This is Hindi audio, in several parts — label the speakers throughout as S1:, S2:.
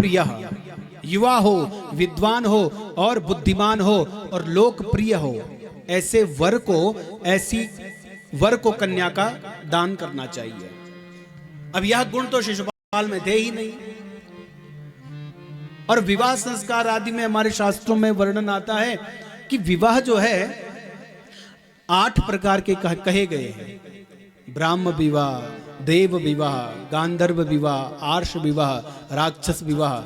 S1: प्रिय, युवा हो, विद्वान हो और बुद्धिमान हो और लोकप्रिय हो, ऐसे वर को, ऐसी वर को कन्या का दान करना चाहिए। अब यह गुण तो शिशुपाल में थे ही नहीं। और विवाह संस्कार आदि में हमारे शास्त्रों में वर्णन आता है कि विवाह जो है 8 प्रकार के कहे गए हैं। ब्राह्म विवाह, देव विवाह, गांधर्व विवाह, आर्ष विवाह, राक्षस विवाह।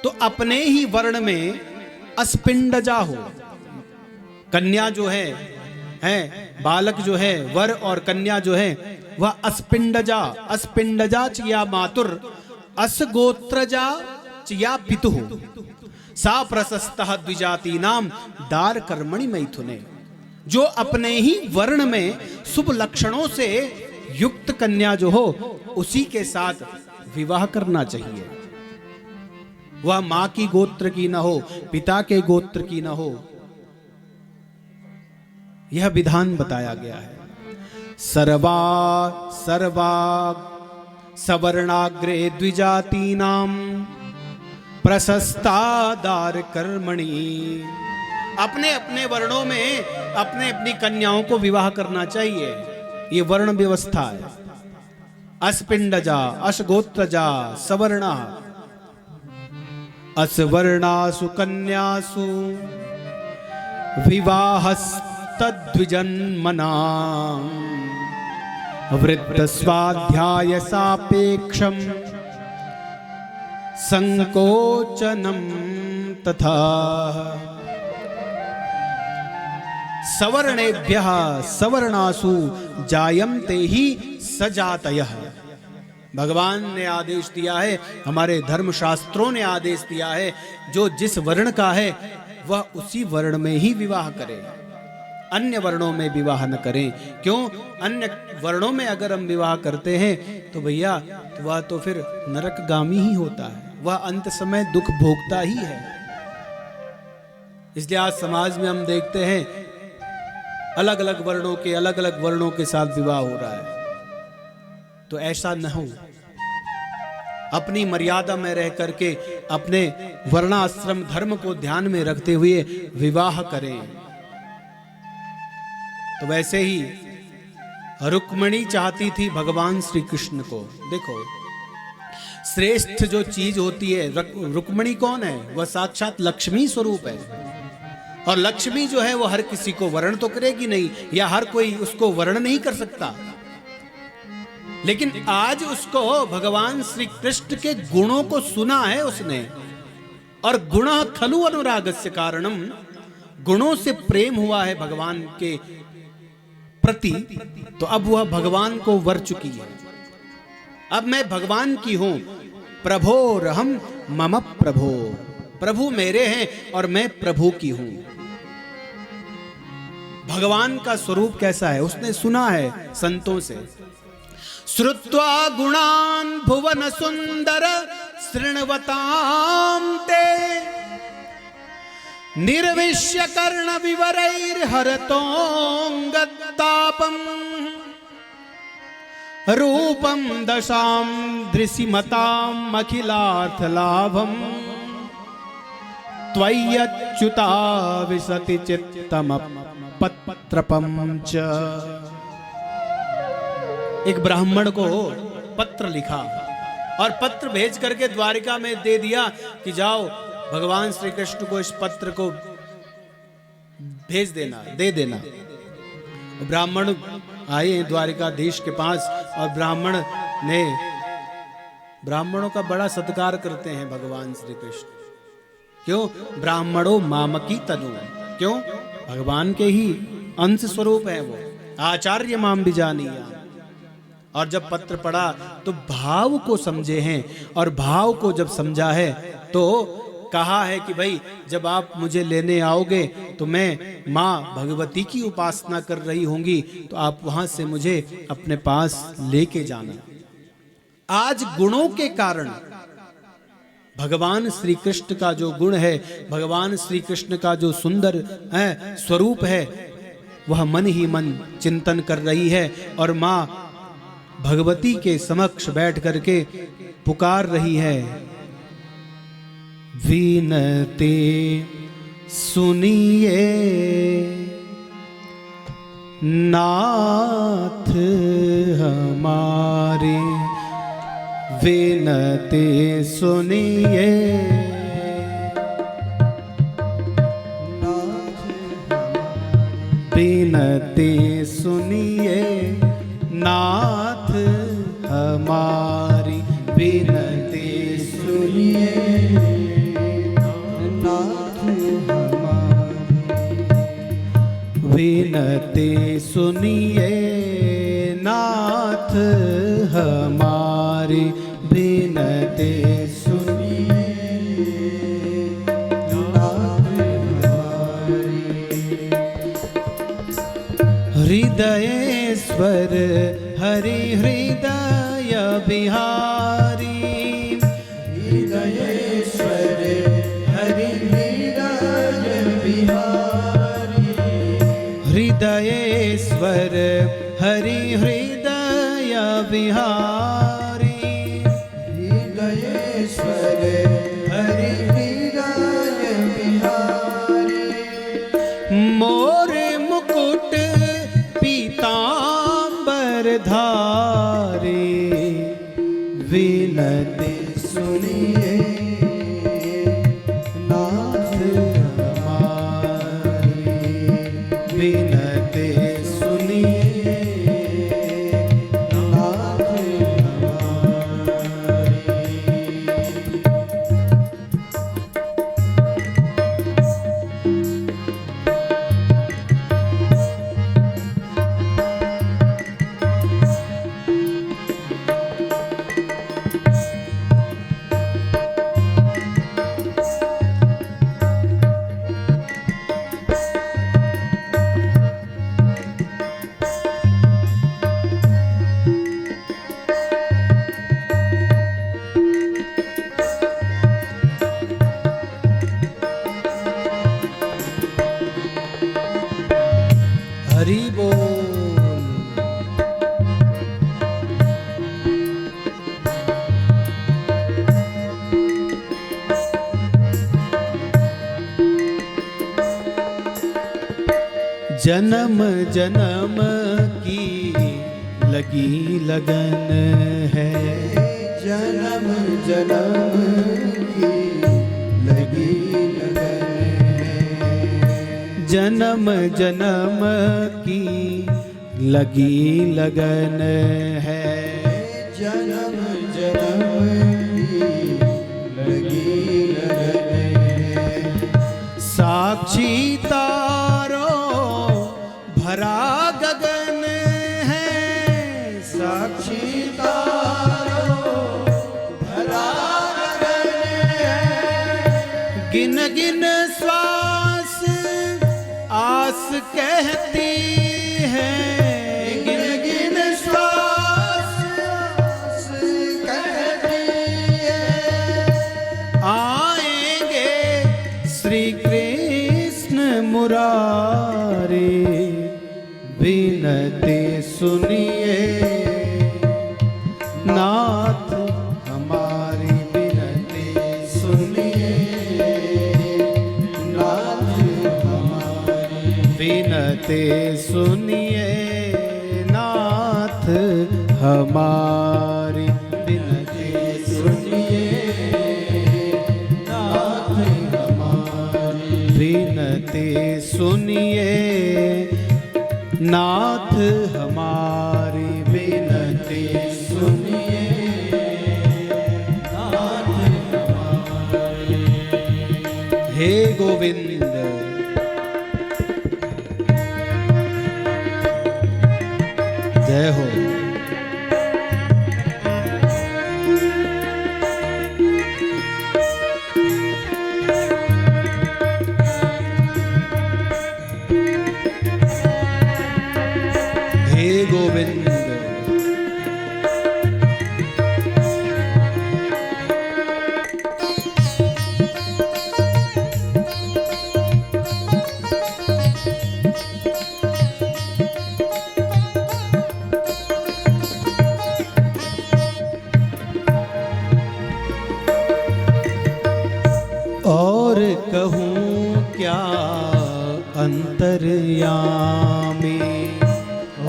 S1: तो अपने ही वर्ण में अस्पिंडजा हो, कन्या जो है बालक जो है, वर और कन्या जो है वह अस्पिंडजा, अस्पिंडजा चिया मातुर, असगोत्रजा चिया पितुः, सा प्रशस्तः द्विजाति नाम दार कर्मणि मैथुने। जो अपने ही वर्ण में शुभ लक्षणों से युक्त कन्या जो हो उसी के साथ विवाह करना चाहिए। वह मां की गोत्र की न हो, पिता के गोत्र की न हो, यह विधान बताया गया है। सर्वा सवर्णाग्रे द्विजातीनां प्रशस्ता दार कर्मणि। अपने अपने वर्णों में अपने अपनी कन्याओं को विवाह करना चाहिए, ये वर्ण व्यवस्था है। अस्पिंडजा, असगोत्रजा, सवर्णा, असवर्णासु कन्यासु विवाहस्तद्विजन्मना वृत्त स्वाध्याय सापेक्षम संकोचनम तथा सवर्णेभ्यः सवर्णासु जायन्ते ही सजातयः। भगवान ने आदेश दिया है, हमारे धर्मशास्त्रों ने आदेश दिया है, जो जिस वर्ण का है वह उसी वर्ण में ही विवाह करे, अन्य वर्णों में विवाह न करें। क्यों? अन्य वर्णों में अगर हम विवाह करते हैं तो भैया वह तो फिर नरकगामी ही होता है, वह अंत समय दुख भोगता ही है। इसलिए आज समाज में हम देखते हैं अलग अलग वर्णों के साथ विवाह हो रहा है। तो ऐसा न हो, अपनी मर्यादा में रह करके अपने वर्णाश्रम धर्म को ध्यान में रखते हुए विवाह करें। तो वैसे ही रुक्मिणी चाहती थी भगवान श्री कृष्ण को। देखो, श्रेष्ठ जो चीज होती है, रुक्मिणी कौन है? वह साक्षात लक्ष्मी स्वरूप है। और लक्ष्मी जो है वो हर किसी को वर्ण तो करेगी नहीं, या हर कोई उसको वर्ण नहीं कर सकता, लेकिन आज उसको भगवान श्री कृष्ण के गुणों को सुना है उसने। और गुणः खलु अनुरागस्य कारणम, गुणों से प्रेम हुआ है भगवान के प्रति, तो अब वह भगवान को वर चुकी है। अब मैं भगवान की हूं। प्रभोरहम मम प्रभो, प्रभु मेरे हैं और मैं प्रभु की हूं। भगवान का स्वरूप कैसा है उसने सुना है संतों से। श्रुत्वा गुणान भुवन सुंदर शृण्वतां ते निर्विश्य कर्ण विवरैर्हरतोऽङ्गत्तापम् रूपं दशां दृशिमताम् अखिलार्थलाभम् त्वय्यच्युता विशति चित्तमपत्रपं च। एक ब्राह्मण को पत्र लिखा और पत्र भेज करके द्वारिका में दे दिया कि जाओ भगवान श्री कृष्ण को इस पत्र को भेज देना, दे देना। ब्राह्मण आए द्वारिकाधीश के पास और ब्राह्मणों का बड़ा सत्कार करते हैं भगवान श्री कृष्ण। क्यों? ब्राह्मणों मामकी तनु, क्यों? भगवान के ही अंश स्वरूप है वो। आचार्य माम भी जानिया। और जब पत्र पढ़ा तो भाव को समझे हैं, और भाव को जब समझा है तो कहा है कि भाई जब आप मुझे लेने आओगे तो मैं माँ भगवती की उपासना कर रही होंगी, तो आप वहां से मुझे अपने पास लेके जाना। आज गुणों के कारण भगवान श्री कृष्ण का जो गुण है, भगवान श्री कृष्ण का जो सुंदर स्वरूप है, वह मन ही मन चिंतन कर रही है। और माँ भगवती के समक्ष बैठ करके पुकार रही है, विनती सुनिए नाथ हमारे, विनती सुनिए विनती सुनिए नाथ हमारी, विनती सुनिए नाथ हमारी, विनती सुनिए नाथ हमारी, विनती सुनिए नाथ हमारी। हृदयेश्वर हरि हृदय बिहारी, हृदयेश्वर हरि हृदय बिहारी, हृदयेश्वर हरि हृदय बिहारी, हृदयेश्वर हरि हृदय बिहारी। मोरे मुकुट पीतांबर धारे, विनती सुनिए नाथ हमारी, विनती सुनिए नाथ हरि बोल। जन्म जन्म की लगी लगन है, जन्म जन्म की लगी लगन है, जन्म जन्म की लगी लगन है, जन्म जन्म की लगी लगन है। साक्षी तारों भरा गगन है, साक्षी तारों भरा गगन है। गिन गिन श्वास आस कहती है, गिन गिन श्वास आस कहती है। आएंगे श्री कृष्ण मुरारी, विनती सुनिए नाथ हमारी, विनती सुनिए नाथ हमारी, विनती सुनिए नाथ हमारी, विनती सुनिए नाथ हमारी, विनती सुनिए नाथ हमारी, विनती सुनिए नाथ हमारी। हे गोविंद जय हो। हे गोविंद और कहूँ क्या अंतर्यामी,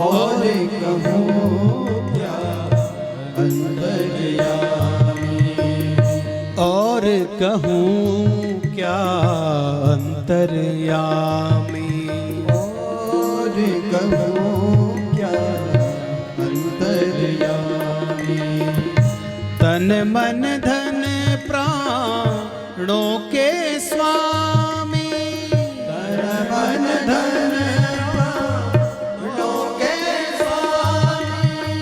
S2: और कहूँ क्या अंतर्यामी,
S1: और कहूँ क्या अंतर्यामी,
S2: और कहूँ क्या अंतर्यामी।
S1: तन मन धन प्राणों के स्वामी,
S2: तन मन धन प्राणों के स्वामी,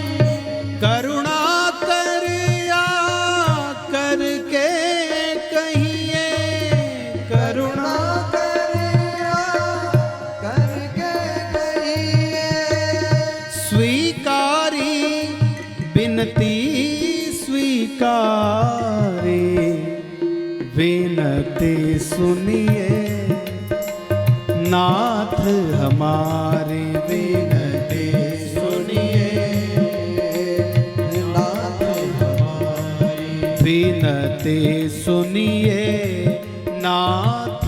S1: करुणा कर या करके कहिए,
S2: करुणा करिया करके कहिए।
S1: स्वीकारी बिनती स्वीकारी, विनती सुनिए नाथ हमारी,
S2: विनती सुनिए नाथ हमारी,
S1: विनती सुनिए नाथ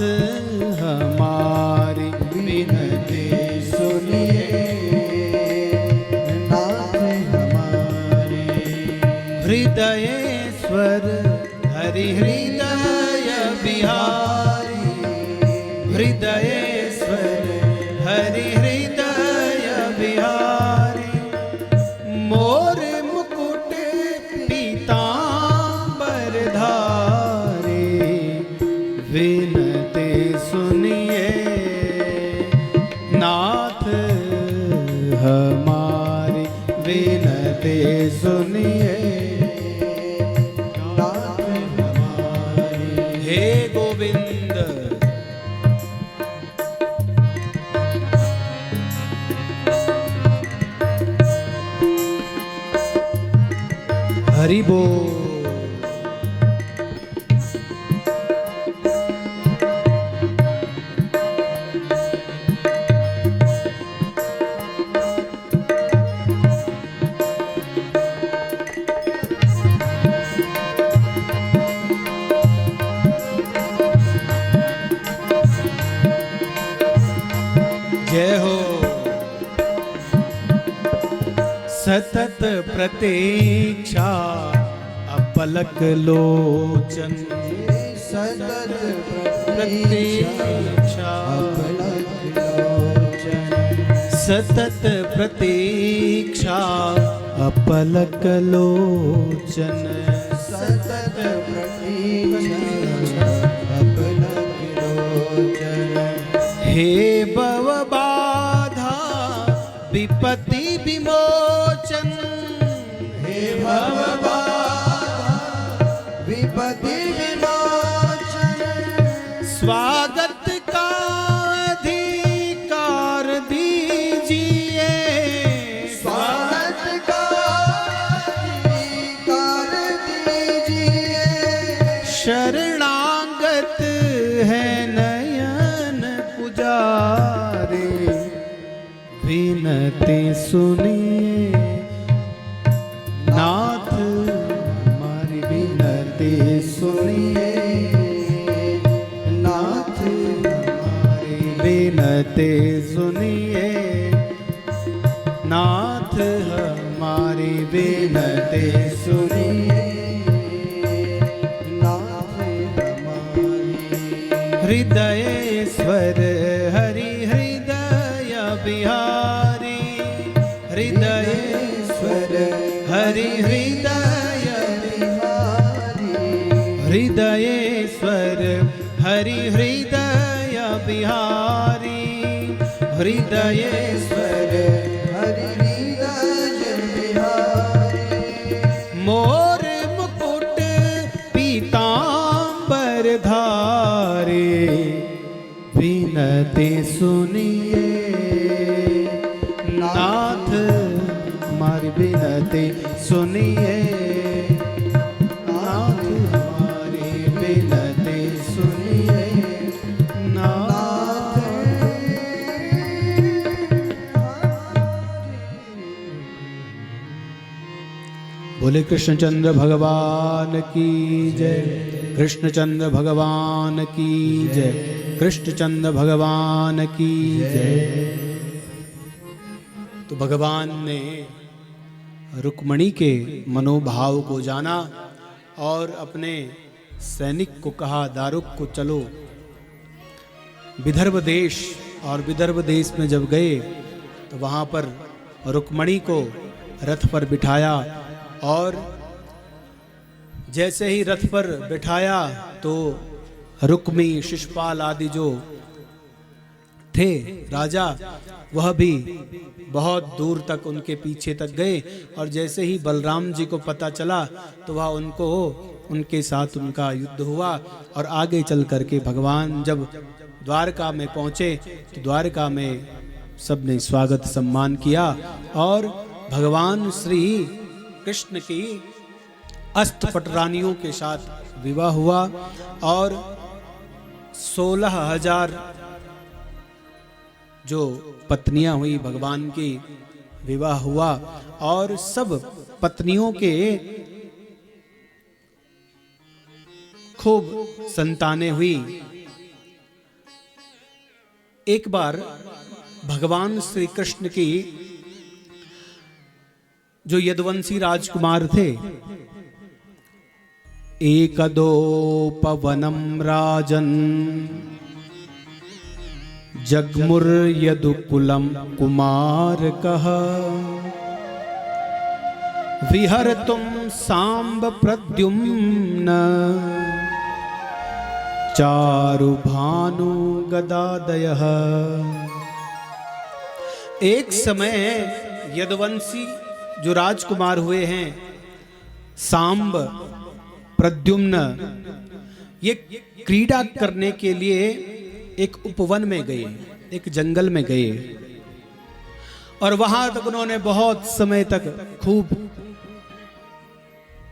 S1: हमारी,
S2: विनती सुनिए नाथ हमारी।
S1: हृदयेश्वर हरि हृदय बिहारी, हृदयेश्वर हरि हृदय बिहारी, मोर मुकुट पीतांबर धारी, विनती सुनिए नाथ हमारी, विनती सुनिए
S2: नाथ हमारी।
S1: हे गोविंद। हरि बोल। जय हो। सतत प्रतीक्षा अपलक लोचन,
S2: सतत
S1: प्रतीक्षा
S2: अपलक लोचन,
S1: सतत प्रतीक्षा अपलक लोचन,
S2: सतत प्रतीक्षा अपलक लोचन।
S1: हे भव बाधा विपत्ति विमोचन,
S2: हे भव बाधा विपत्ति विमोचन,
S1: स्वागत का अधिकार दीजिए,
S2: स्वागत का अधिकार दीजिए।
S1: शरणागत है नयन पुजारी, विनती सुनिए नाथ हमारी, विनती सुनिए
S2: नाथ हमारी,
S1: विनती सुनिए नाथ हमारी, विनती सुनिए
S2: नाथ हमारी।
S1: हृदयेश्वर हरि हृदय बिहारी, हृदयेश्वर हरि हृदय
S2: बिहारी,
S1: हृदयेश्वर हरि हृदय बिहारी, हृदयेश्वर
S2: हरि हृदय बिहारी।
S1: मोर मुकुट पीतांबर धारे, विनती सुनिए नाथ हमारी, विनती सुनिए नाथ हमारी, विनती सुनिए नाथ। बोले कृष्णचंद्र भगवान की जय, कृष्णचंद्र भगवान की जय, कृष्णचंद्र भगवान की जय। तो भगवान ने रुक्मणी के मनोभाव को जाना और अपने सैनिक को कहा, दारुक को चलो विदर्भ देश। और विदर्भ देश में जब गए तो वहाँ पर रुक्मणी को रथ पर बिठाया, और जैसे ही रथ पर बिठाया तो रुक्मी, शिशुपाल आदि जो थे राजा, वह भी बहुत दूर तक उनके पीछे तक गए। और जैसे ही बलराम जी को पता चला तो वह उनके साथ उनका युद्ध हुआ। और आगे चल करके भगवान जब द्वारका में पहुँचे तो द्वारका में सबने स्वागत सम्मान किया, और भगवान श्री कृष्ण की अष्टपट रानियों के साथ विवाह हुआ। और 16,000 जो पत्नियां हुई भगवान की विवाह हुआ, और सब पत्नियों के खूब संतानें हुई। एक बार भगवान श्री कृष्ण की जो यदुवंशी राजकुमार थे, एकदोपवनम राजन जगमुर यदुकुलम कुमार कह, विहरतुम सांब प्रद्युम्न चारु भानु गदादयः। एक समय यदुवंशी जो राजकुमार हुए हैं, सांब, प्रद्युम्न, ये क्रीड़ा करने के लिए एक उपवन में गए, एक जंगल में गए, और वहां तक उन्होंने बहुत समय तक खूब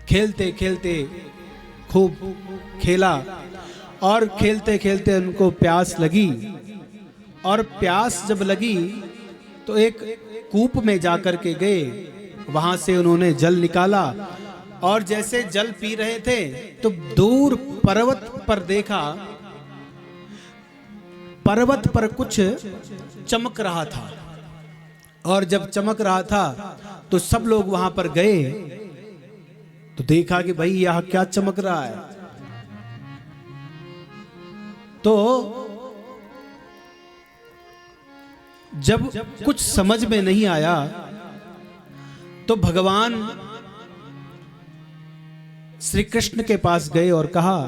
S1: खेलते खेलते खूब खेला। और खेलते खेलते उनको प्यास लगी, और प्यास जब लगी तो एक कूप में जाकर के गए, वहां से उन्होंने जल निकाला। और जैसे जल पी रहे थे तो दूर पर्वत पर देखा, पर्वत पर कुछ चमक रहा था। और जब चमक रहा था तो सब लोग वहां पर गए तो देखा कि भाई यह क्या चमक रहा है। तो जब कुछ समझ में नहीं आया तो भगवान श्री कृष्ण के पास गए और कहा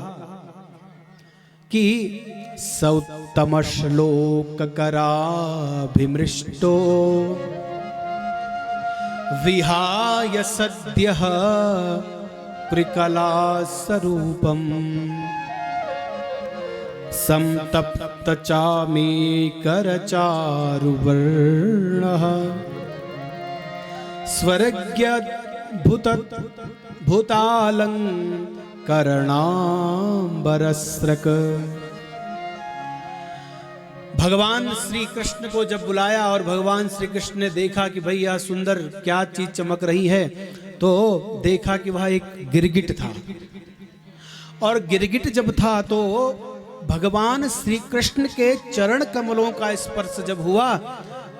S1: कि सौतम श्लोक कराभिमृष्टो विहाय सद्यः प्रिकला स्वरूपम संतप्त चामी कर चारुवर्णः स्वर्ग्य भूतालंकरणांबरस्रक। भगवान श्री कृष्ण को जब बुलाया और भगवान श्री कृष्ण ने देखा कि भाई यह सुंदर क्या चीज चमक रही है, तो देखा कि वह एक गिरगिट था। और गिरगिट जब था तो भगवान श्री कृष्ण के चरण कमलों का स्पर्श जब हुआ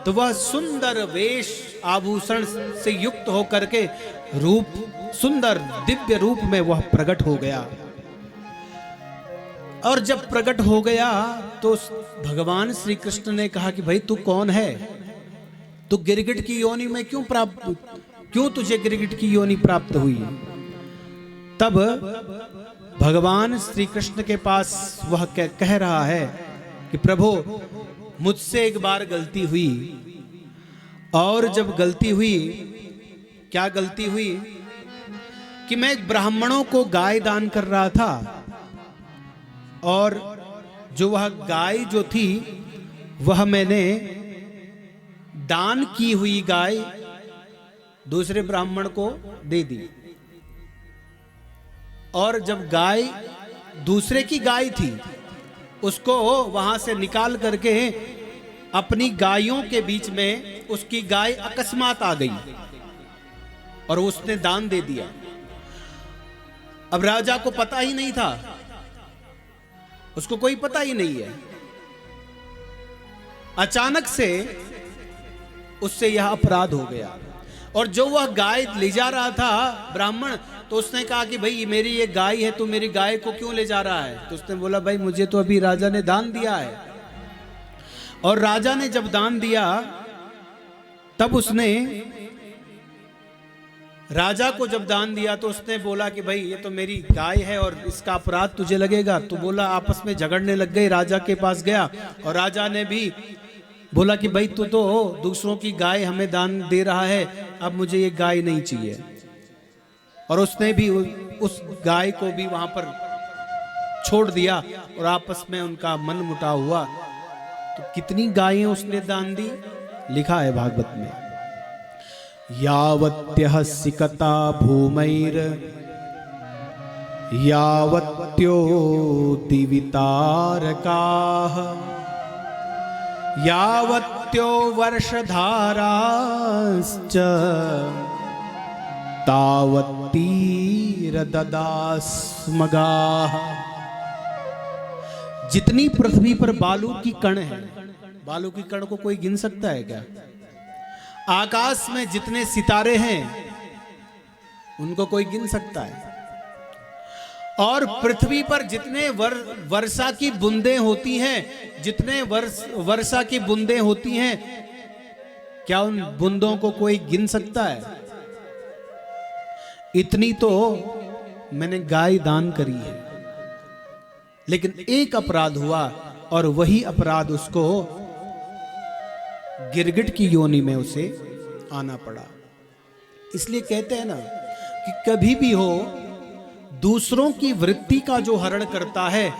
S1: तो वह सुंदर वेश आभूषण से युक्त होकर के रूप, सुंदर दिव्य रूप में वह प्रकट हो गया। और जब प्रकट हो गया तो भगवान श्री कृष्ण ने कहा कि भाई तू कौन है, तू गिरगिट की योनि में क्यों तुझे गिरगिट की योनि प्राप्त हुई। तब भगवान श्री कृष्ण के पास वह कह रहा है कि प्रभु मुझसे एक बार गलती हुई, और जब गलती हुई, क्या गलती हुई कि मैं ब्राह्मणों को गाय दान कर रहा था, और जो वह गाय जो थी वह मैंने दान की हुई गाय दूसरे ब्राह्मण को दे दी। और जब गाय दूसरे की गाय थी उसको वहां से निकाल करके अपनी गायों के बीच में उसकी गाय अकस्मात आ गई। और उसने दान दे दिया। अब राजा को पता ही नहीं था, उसको कोई पता ही नहीं है। अचानक से उससे यह अपराध हो गया। और जो वह गाय ले जा रहा था ब्राह्मण, तो उसने कहा कि भाई मेरी ये गाय है, तो मेरी गाय को क्यों ले जा रहा है? तो उसने बोला भाई मुझे तो अभी राजा ने दान दिया है। और राजा ने जब दान दिया तब उसने राजा को जब दान दिया तो उसने बोला कि भाई ये तो मेरी गाय है और इसका अपराध तुझे लगेगा। तो बोला, आपस में झगड़ने लग गए। राजा के पास गया और राजा ने भी बोला कि भाई तू तो दूसरों की गाय हमें दान दे रहा है, अब मुझे ये गाय नहीं चाहिए। और उसने भी उस गाय को भी वहां पर छोड़ दिया और आपस में उनका मन मुटाव हुआ। तो कितनी गायें उसने दान दी, लिखा है भागवत में, यावत्यः सिकता भूमैर यावत्यो दिवितारकाः यावत्यो वर्षधाराश्च तावत्तीरददास्मगाः। जितनी पृथ्वी पर बालू की कण है, बालू की कण को कोई गिन सकता है क्या? आकाश में जितने सितारे हैं उनको कोई गिन सकता है? और पृथ्वी पर जितने वर्षा की बूंदें होती हैं, जितने वर्षा की बूंदें होती हैं, क्या उन बूंदों को कोई गिन सकता है? इतनी तो मैंने गाय दान करी है। लेकिन एक अपराध हुआ और वही अपराध उसको गिरगिट की योनि में उसे आना पड़ा। इसलिए कहते हैं ना कि कभी भी हो, दूसरों की वृत्ति का जो हरण करता है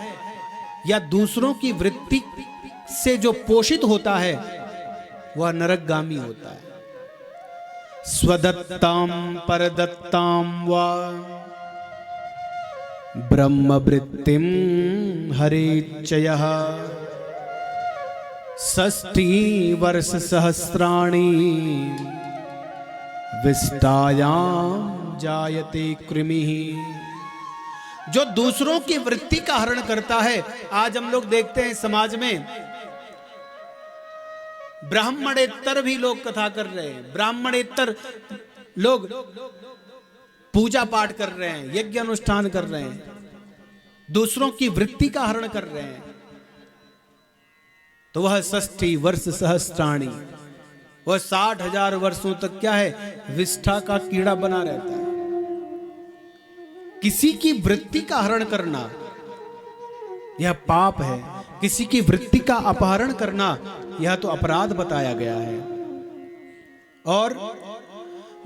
S1: या दूसरों की वृत्ति से जो पोषित होता है वह नरकगामी होता है। स्वदत्ताम परदत्ताम वा ब्रह्मवृत्तिम हरेच्छयः षष्ठी वर्ष सहस्राणि विष्टायाम जायते कृमिः। जो दूसरों की वृत्ति का हरण करता है, आज हम लोग देखते हैं समाज में ब्राह्मणेतर भी लोग कथा कर रहे हैं, ब्राह्मणेतर लोग पूजा पाठ कर रहे हैं, यज्ञ अनुष्ठान कर रहे हैं, दूसरों की वृत्ति का हरण कर रहे हैं। तो वह षष्ठी वर्ष सहस्त्राणी, वह 60,000 वर्षों तक क्या है, विष्ठा का कीड़ा बना रहता है। किसी की वृत्ति का हरण करना यह पाप है, किसी की वृत्ति का अपहरण करना यह तो अपराध बताया गया है। और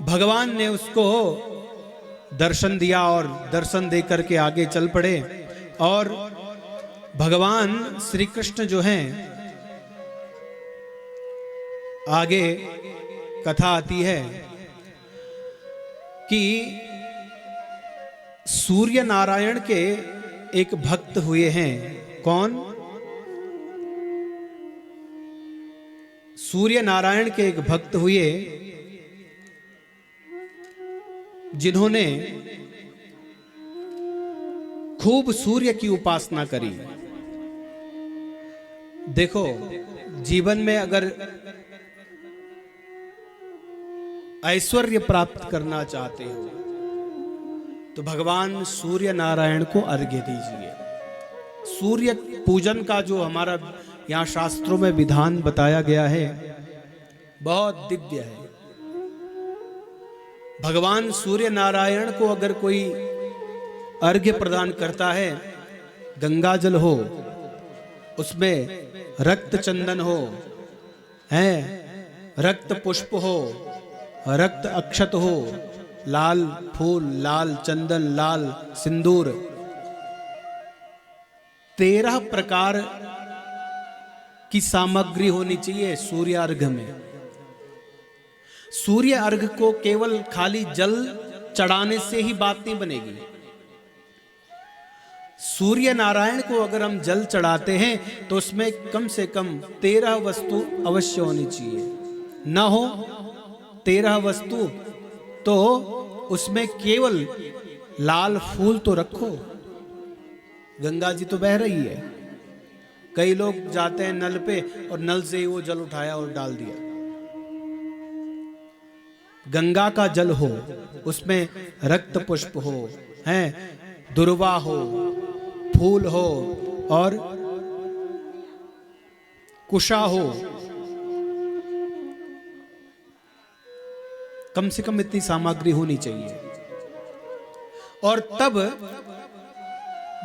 S1: भगवान ने उसको दर्शन दिया और दर्शन दे करके आगे चल पड़े। और भगवान श्री कृष्ण जो हैं, आगे कथा आती है कि सूर्य नारायण के एक भक्त हुए हैं। कौन? सूर्य नारायण के एक भक्त हुए जिन्होंने खूब सूर्य की उपासना करी। देखो, जीवन में अगर ऐश्वर्य प्राप्त करना चाहते हो तो भगवान सूर्य नारायण को अर्घ्य दीजिए। सूर्य पूजन का जो हमारा यहाँ शास्त्रों में विधान बताया गया है बहुत दिव्य है। भगवान सूर्य नारायण को अगर कोई अर्घ्य प्रदान करता है, गंगा जल हो, उसमें रक्त चंदन हो, है रक्त पुष्प हो, रक्त अक्षत हो, लाल फूल, लाल चंदन, लाल सिंदूर, 13 प्रकार की सामग्री होनी चाहिए सूर्य अर्घ में। सूर्य अर्घ को केवल खाली जल चढ़ाने से ही बात नहीं बनेगी। सूर्य नारायण को अगर हम जल चढ़ाते हैं तो उसमें कम से कम 13 वस्तु अवश्य होनी चाहिए। न हो 13 वस्तु तो तो उसमें केवल लाल फूल तो रखो। गंगा जी तो बह रही है, कई लोग जाते हैं नल पे और नल से ही वो जल उठाया और डाल दिया। गंगा का जल हो, उसमें रक्त पुष्प हो, हैं दुर्वा हो, फूल हो और कुशा हो, कम से कम इतनी सामग्री होनी चाहिए। और तब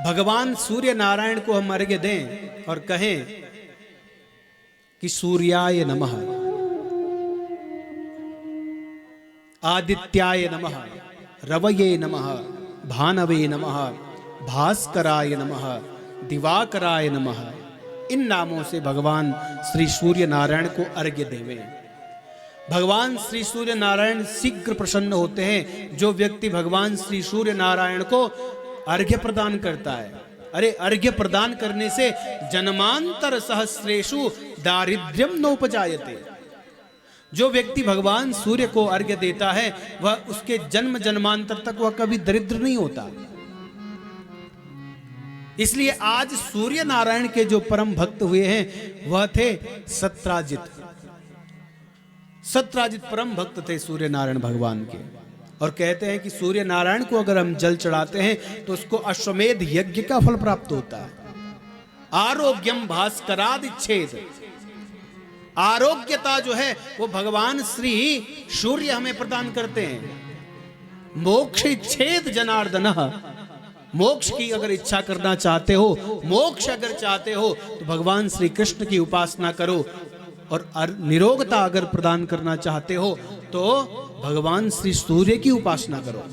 S1: भगवान सूर्य नारायण को हम अर्घ्य दें और कहें कि सूर्याय नमः, आदित्याय नमः, रवये नमः, भानवे नमः, भास्कराय नमः, दिवाकराय नमः। इन नामों से भगवान श्री सूर्य नारायण को अर्घ्य देवें। भगवान श्री सूर्य नारायण शीघ्र प्रसन्न होते हैं जो व्यक्ति भगवान श्री सूर्य नारायण को अर्घ्य प्रदान करता है। अरे अर्घ्य प्रदान करने से जन्मांतर सहस्रेषु दारिद्र्यम नोपजायते। जो व्यक्ति भगवान सूर्य को अर्घ्य देता है वह उसके जन्म जन्मांतर तक वह कभी दरिद्र नहीं होता। इसलिए आज सूर्य नारायण के जो परम भक्त हुए हैं वह थे सत्राजित। सत्राजित परम भक्त थे सूर्य नारायण भगवान के, और कहते हैं कि सूर्य नारायण को अगर हम जल चढ़ाते हैं तो उसको अश्वमेध यज्ञ का फल प्राप्त होता है। आरोग्यम भास्करादिच्छेद, आरोग्यता जो है वो भगवान श्री सूर्य हमें प्रदान करते हैं। मोक्ष इच्छेद जनार्दन, मोक्ष की अगर इच्छा करना चाहते हो, मोक्ष अगर चाहते हो तो भगवान श्री कृष्ण की उपासना करो, और निरोगता अगर प्रदान करना चाहते हो तो भगवान श्री सूर्य की उपासना करो।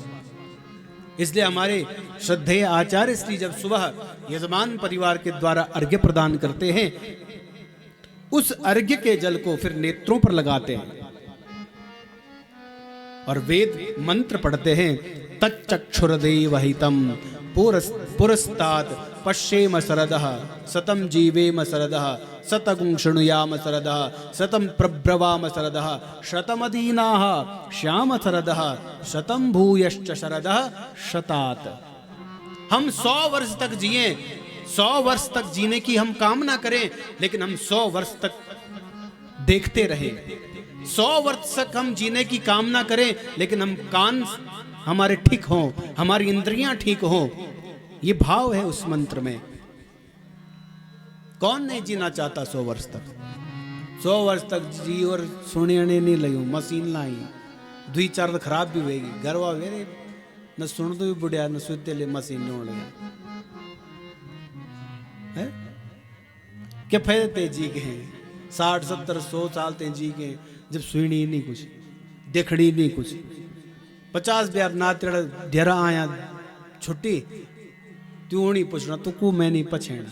S1: इसलिए हमारे श्रद्धेय आचार्य श्री जब सुबह यजमान परिवार के द्वारा अर्घ्य प्रदान करते हैं, उस अर्घ्य के जल को फिर नेत्रों पर लगाते हैं और वेद मंत्र पढ़ते हैं। तच्चक्षुरदेव हितम पुरस्तात् पश्येम शरदः सतम जीवेम शरदः शतगुं शृणुयाम शरदः शतम प्रब्रवाम शरदः शतमदीनाः श्याम शरदः शतम भूयश्च शरदः शतात्। हम 100 वर्ष तक जिए, 100 वर्ष तक जीने की हम कामना करें, लेकिन हम 100 वर्ष तक देखते रहे। 100 वर्ष तक हम जीने की कामना करें, लेकिन हम कान हमारे ठीक हों, हमारी इंद्रियां ठीक हों। ये भाव है उस मंत्र में। कौन नहीं जीना चाहता 100 वर्ष तक? 100 वर्ष तक जी और सुने नहीं लगी मशीन लाई, 2-4 खराब भी होगी, गरवा वेरे न सुन तो भी बुढ़िया न सुते ले मशीन नहीं हो है। क्या फायदे ते जी के 60, 70, 100 साल ते जी के जब सुनी नहीं कुछ, देखड़ी नहीं कुछ। 50 ब्यार ना तेरा ढेरा आया छुट्टी तू नहीं पूछना, तू को मैं नहीं पछेना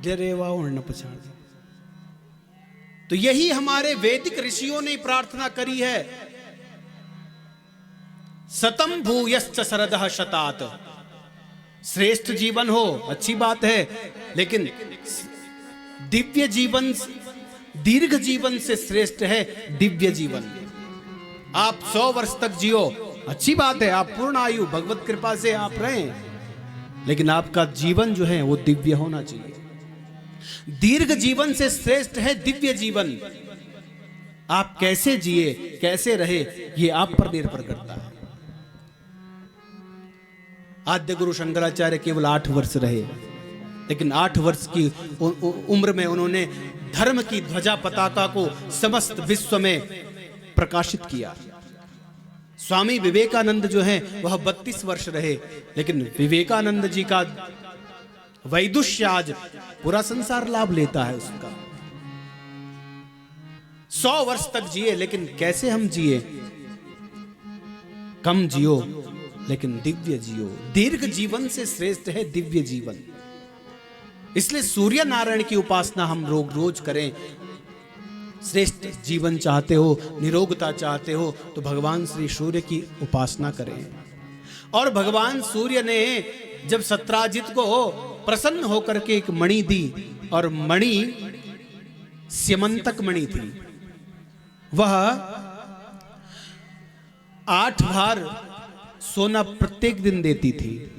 S1: डेरे वाह न पछाड़। तो यही हमारे वैदिक ऋषियों ने प्रार्थना करी है। सतम भूयश्च शरदः शतात्। श्रेष्ठ जीवन हो अच्छी बात है, लेकिन दिव्य जीवन, दीर्घ जीवन से श्रेष्ठ है दिव्य जीवन। आप 100 वर्ष तक जियो अच्छी बात है, आप पूर्ण आयु भगवत कृपा से आप रहें, लेकिन आपका जीवन जो है वो दिव्य होना चाहिए। दीर्घ जीवन से श्रेष्ठ है दिव्य जीवन। आप कैसे जिए, कैसे रहे, ये आप पर निर्भर करता है। आद्य गुरु शंकराचार्य केवल 8 वर्ष रहे, लेकिन 8 वर्ष की उम्र में उन्होंने धर्म की ध्वजा पताका को समस्त विश्व में प्रकाशित किया। स्वामी विवेकानंद जो हैं वह 32 वर्ष रहे, लेकिन विवेकानंद जी का वैदुष्य आज पूरा संसार लाभ लेता है उसका। 100 वर्ष तक जिए, लेकिन कैसे हम जिए? कम जियो लेकिन दिव्य जियो। दीर्घ जीवन से श्रेष्ठ है दिव्य जीवन। इसलिए सूर्य नारायण की उपासना हम रोज करें। श्रेष्ठ जीवन चाहते हो, निरोगता चाहते हो, तो भगवान श्री सूर्य की उपासना करें। और भगवान सूर्य ने जब सत्राजित को प्रसन्न होकर के एक मणि दी, और मणि स्यमंतक मणि थी, वह 8 भार सोना प्रत्येक दिन देती थी।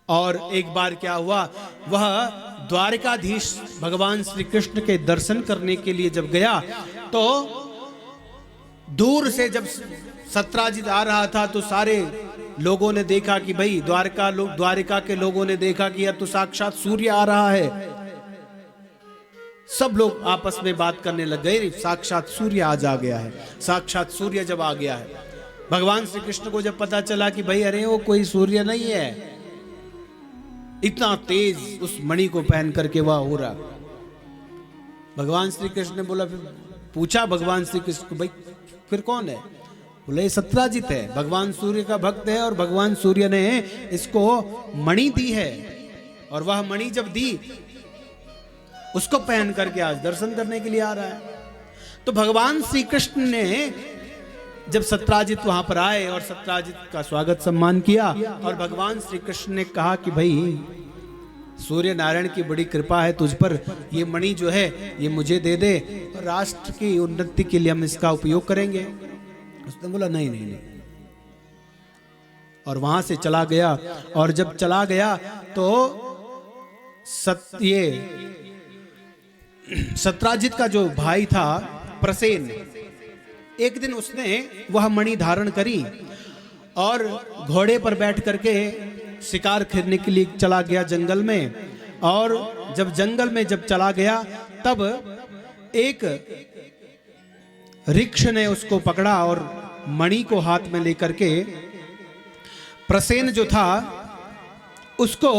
S1: और एक बार क्या हुआ, वह द्वारिकाधीश भगवान श्री कृष्ण के दर्शन करने के लिए जब गया तो दूर से जब सत्राजित आ रहा था तो सारे लोगों ने देखा कि भाई द्वारिका के लोगों ने देखा कि यह तो साक्षात सूर्य आ रहा है। सब लोग आपस में बात करने लग गए, साक्षात सूर्य आज आ गया है, साक्षात सूर्य जब आ गया है। भगवान श्री कृष्ण को जब पता चला कि भाई अरे वो कोई सूर्य नहीं है, इतना तेज उस मणि को पहन करके वह हो रहा। भगवान श्री कृष्ण ने बोला, फिर पूछा भगवान श्री कृष्ण को, भाई फिर कौन है? बोले सत्राजित है, भगवान सूर्य का भक्त है और भगवान सूर्य ने इसको मणि दी है और वह मणि जब दी उसको पहन करके आज दर्शन करने के लिए आ रहा है। तो भगवान श्री कृष्ण ने जब सत्राजित वहां पर आए और सत्राजित का स्वागत सम्मान किया और भगवान श्री कृष्ण ने कहा कि भाई सूर्य नारायण की बड़ी कृपा है तुझ पर, ये मणि जो है ये मुझे दे दे और राष्ट्र की उन्नति के लिए हम इसका उपयोग करेंगे। उसने बोला नहीं नहीं नहीं, और वहां से चला गया। और जब चला गया तो सत्राजित का जो भाई था प्रसेन, एक दिन उसने वह मणि धारण करी और घोड़े पर बैठ करके शिकार खेलने के लिए चला गया जंगल में। और जब जंगल में जब चला गया तब एक ऋक्ष ने उसको पकड़ा और मणि को हाथ में लेकर के प्रसेन जो था उसको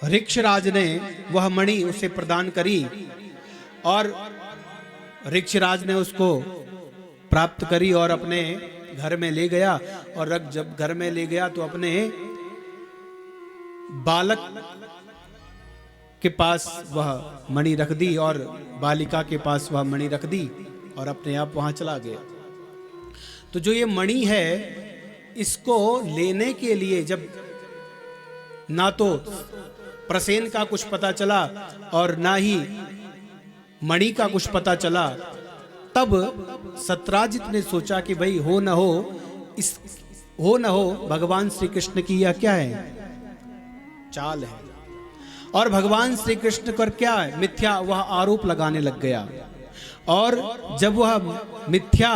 S1: ऋक्षराज ने वह मणि उसे प्रदान करी और ऋक्षराज ने उसको प्राप्त करी और अपने घर में ले गया। और जब घर में ले गया तो अपने बालक के पास वह मणि रख दी और बालिका के पास वह मणि रख दी और अपने आप वहां चला गया। तो जो ये मणि है इसको लेने के लिए जब ना तो प्रसेन का कुछ पता चला और ना ही मणि का कुछ पता चला, तब सत्राजित ने सोचा कि भाई हो न हो भगवान श्री कृष्ण की यह क्या है, चाल है। और भगवान श्री कृष्ण पर क्या है, मिथ्या वह आरोप लगाने लग गया। और जब वह मिथ्या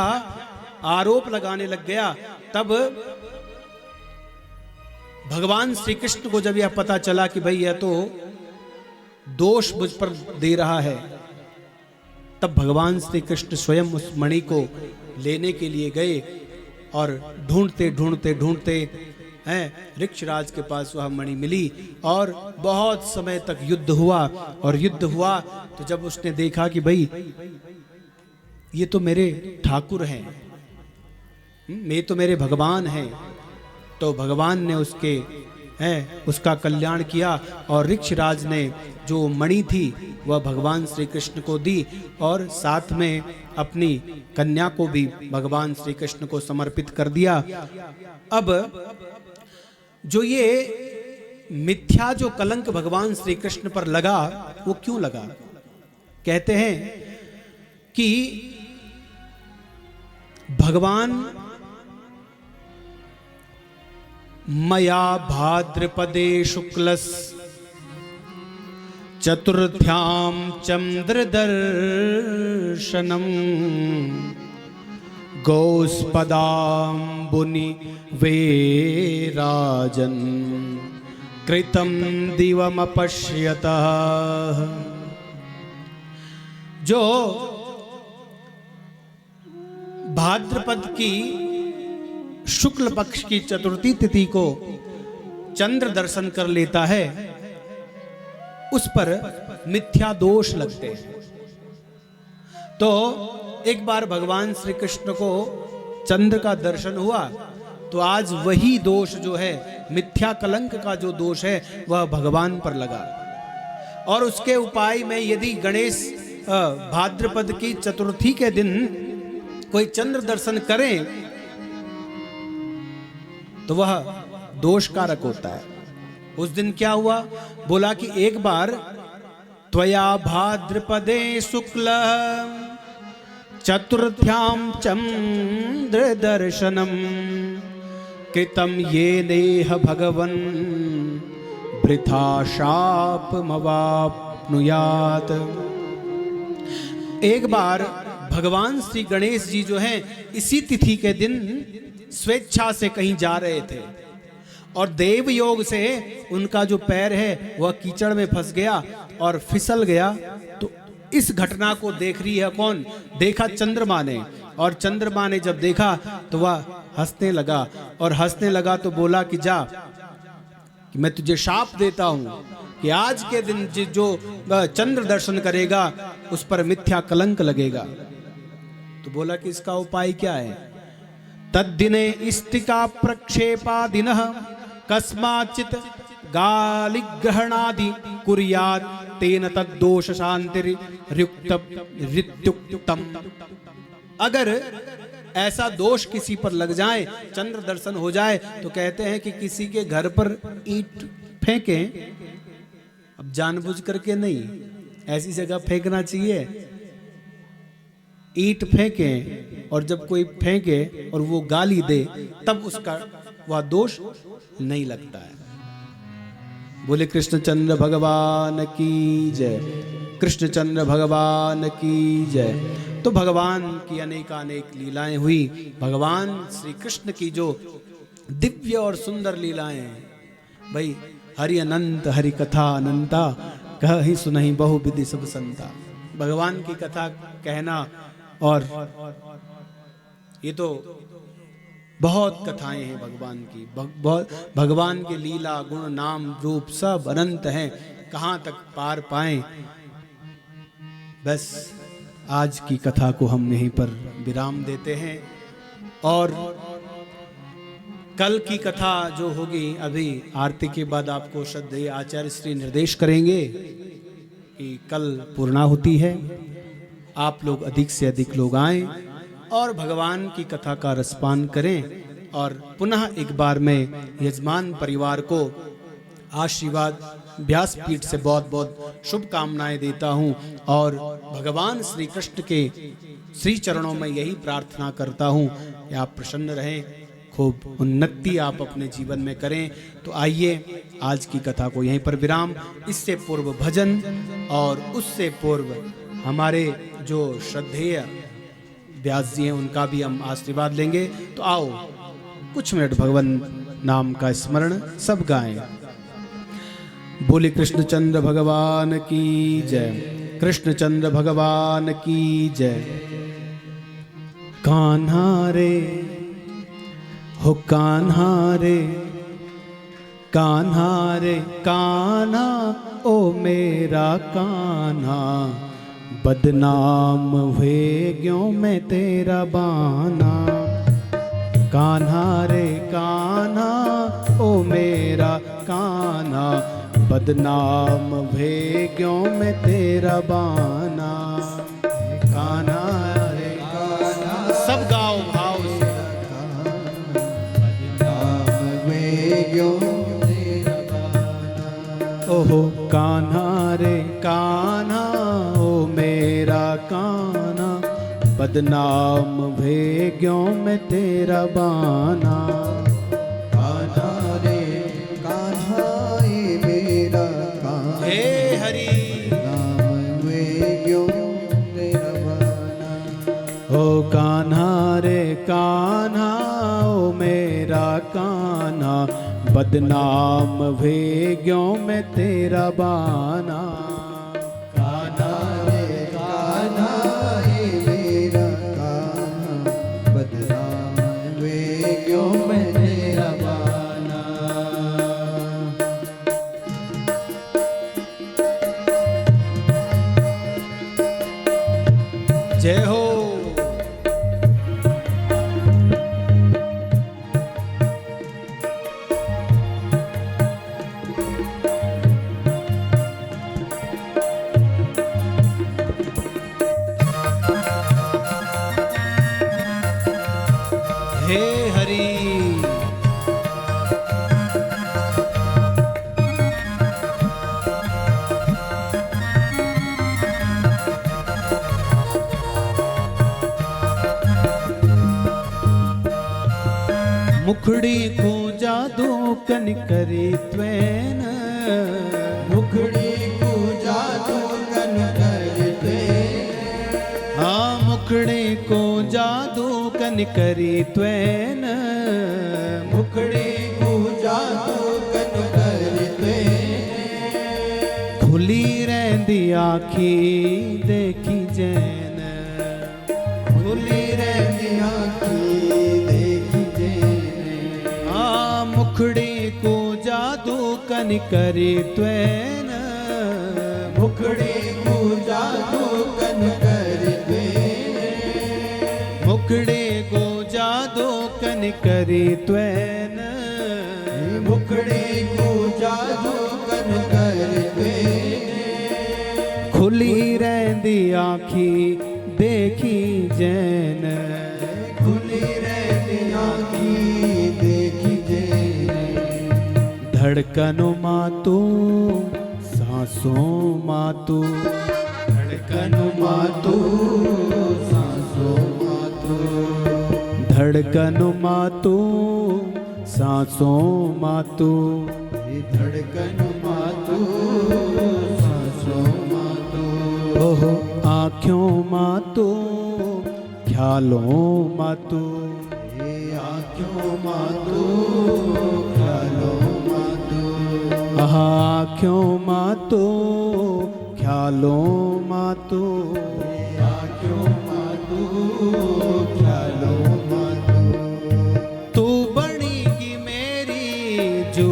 S1: आरोप लगाने लग गया तब भगवान श्री कृष्ण को जब यह पता चला कि भाई यह तो दोष मुझ पर दे रहा है, तब भगवान श्री कृष्ण स्वयं उस मणि को लेने के लिए गए और ढूंढते ढूंढते ढूंढते ऋक्षराज के पास वह मणि मिली और बहुत समय तक युद्ध हुआ। और युद्ध हुआ तो जब उसने देखा कि भाई ये तो मेरे ठाकुर हैं, ये तो मेरे भगवान हैं, तो भगवान ने उसका कल्याण किया और ऋक्षराज ने जो मणि थी वह भगवान श्री कृष्ण को दी और साथ में अपनी कन्या को भी भगवान श्री कृष्ण को समर्पित कर दिया। अब जो ये मिथ्या जो कलंक भगवान श्री कृष्ण पर लगा वो क्यों लगा? कहते हैं कि भगवान मया भाद्रपदे शुक्लस चतुर्थ्यां चंद्र दर्शनम गोस्पदाम्बुनि वेराजन कृतं दिवमपश्यतः। जो भाद्रपद की शुक्ल पक्ष की चतुर्थी तिथि को चंद्र दर्शन कर लेता है उस पर मिथ्या दोष लगते हैं। तो एक बार भगवान श्री कृष्ण को चंद्र का दर्शन हुआ तो आज वही दोष जो है मिथ्या कलंक का जो दोष है वह भगवान पर लगा। और उसके उपाय में यदि गणेश भाद्रपद की चतुर्थी के दिन कोई चंद्र दर्शन करें तो वह दोष कारक होता है। उस दिन क्या हुआ, बोला कि एक बार त्वया भाद्रपदे शुक्ल चतुर्थ्यां चंद्र दर्शनम कृतम ये नेह भगवन् वृथा शापमवाप्नुयात्। एक बार भगवान श्री गणेश जी जो हैं इसी तिथि के दिन स्वेच्छा से कहीं जा रहे थे और देव योग से उनका जो पैर है वह कीचड़ में फंस गया और फिसल गया। तो इस घटना को देख रही है कौन? देखा चंद्रमा ने, और चंद्रमा ने जब देखा तो वह हंसने लगा, और हंसने लगा तो बोला कि जा, कि मैं तुझे शाप देता हूं कि आज के दिन जो चंद्र दर्शन करेगा उस पर मिथ्या कलंक लगेगा। तो बोला कि इसका उपाय क्या है? तद्दिने इष्टिका प्रक्षेपादिनः कस्माचित गालिग्रहणादि कुर्यात् तेन तद्दोष शांतिर्युक्तम। अगर ऐसा दोष किसी पर लग जाए, चंद्र दर्शन हो जाए, तो कहते हैं कि किसी के घर पर ईंट फेंकें, अब जानबूझ करके नहीं, ऐसी जगह फेंकना चाहिए। ईंट फेंकें और जब कोई फेंके और वो गाली दे तब उसका वह दोष नहीं लगता है। बोले कृष्णचंद्र भगवान की जय, कृष्णचंद्र भगवान की जय। तो भगवान की अनेकानेक लीलाएं हुई। भगवान श्री कृष्ण की जो दिव्य और सुंदर लीलाएं हैं, भाई हरि अनंत हरि कथा अनंता, कहि सुनहि बहु विधि सब संता। भगवान की कथा कहना, और ये तो बहुत कथाएं हैं भगवान की, भगवान के लीला गुण नाम रूप सब अनंत हैं, कहाँ तक पार पाएं। बस आज की कथा को हम यहीं पर विराम देते हैं, और कल की कथा जो होगी अभी आरती के बाद आपको श्रद्धेय आचार्य श्री निर्देश करेंगे कि कल पूर्णाहुति है, आप लोग अधिक से अधिक लोग आएं और भगवान की कथा का रसपान करें। और पुनः एक बार मैं यजमान परिवार को आशीर्वाद व्यासपीठ से बहुत बहुत शुभकामनाएं देता हूं, और भगवान श्री कृष्ण के श्री चरणों में यही प्रार्थना करता हूं कि आप प्रसन्न रहें, खूब उन्नति आप अपने जीवन में करें। तो आइए आज की कथा को यहीं पर विराम। इससे पूर्व भजन और उससे पूर्व हमारे जो श्रद्धेय व्यास जी हैं उनका भी हम आशीर्वाद लेंगे। तो आओ कुछ मिनट भगवान नाम का स्मरण सब गाएं। बोले कृष्णचंद्र भगवान की जय, कृष्णचंद्र भगवान की जय। कान्हा रे हो कान्हा रे, कान्हा रे कान्हा ओ मेरा कान्हा, बदनाम हुए क्यों मैं तेरा बाना। कान्हा रे कान्हा ओ मेरा कान्हा, बदनाम हुए क्यों मैं तेरा बाना। कान्हा रे कान्हा, सब गाओ भाव से।
S2: बदनाम हुए क्यों तेरा बाना।
S1: ओहो कान्हा रे कान्हा ओ मेरा कान्हा, बदनाम भे क्यों मैं तेरा बाना।
S2: कान्हा रे कान्हा ये मेरा कान्हा,
S1: हे हरि
S2: नाम हुए क्यों तेरा बाना।
S1: ओ कान्हा रे कान्हा ओ मेरा कान्हा, बदनाम भे क्यों मैं तेरा बाना।
S2: कान्हा रे कान्हा ये मेरा कान्हा, बदनाम हुए क्यों मैं तेरा बाना।
S1: जय हो। मुखड़ी को जादू कन करी त्वेन,
S2: मुखड़ी को जादू कन करी त्वेन,
S1: हाँ मुखड़ी को जादू कन करी त्वेन,
S2: मुखड़ी को जादू कन करी त्वेन,
S1: खुली रहंदी आखी देखी जैन,
S2: खुली रहंदी आखी देखी जैन,
S1: हाँ मुखड़ी को जादू कन करी त्वेन,
S2: मुखड़ी को जादू कन करी त्वेन,
S1: मुखड़ी को जादू कन करी त्वेन,
S2: मुखड़ी को जादू कन करी त्वेन,
S1: खुली रहंदी आखी देखी जैन,
S2: खुली रहंदी आखी देखी जैन,
S1: धड़कनों मातू सांसों मातू,
S2: धड़कन मातू सांसों मातू,
S1: धड़कनों मातू सांसों मातू,
S2: धड़कन मातू सांसों मातू,
S1: ओहो आँखों मातू ख्यालों मातू,
S2: आँखों मातू ख्यालों मातू,
S1: आँखों मातू ख्यालों मातू,
S2: आँखों मातू ख्यालों मातू,
S1: तू बनेगी मेरी जो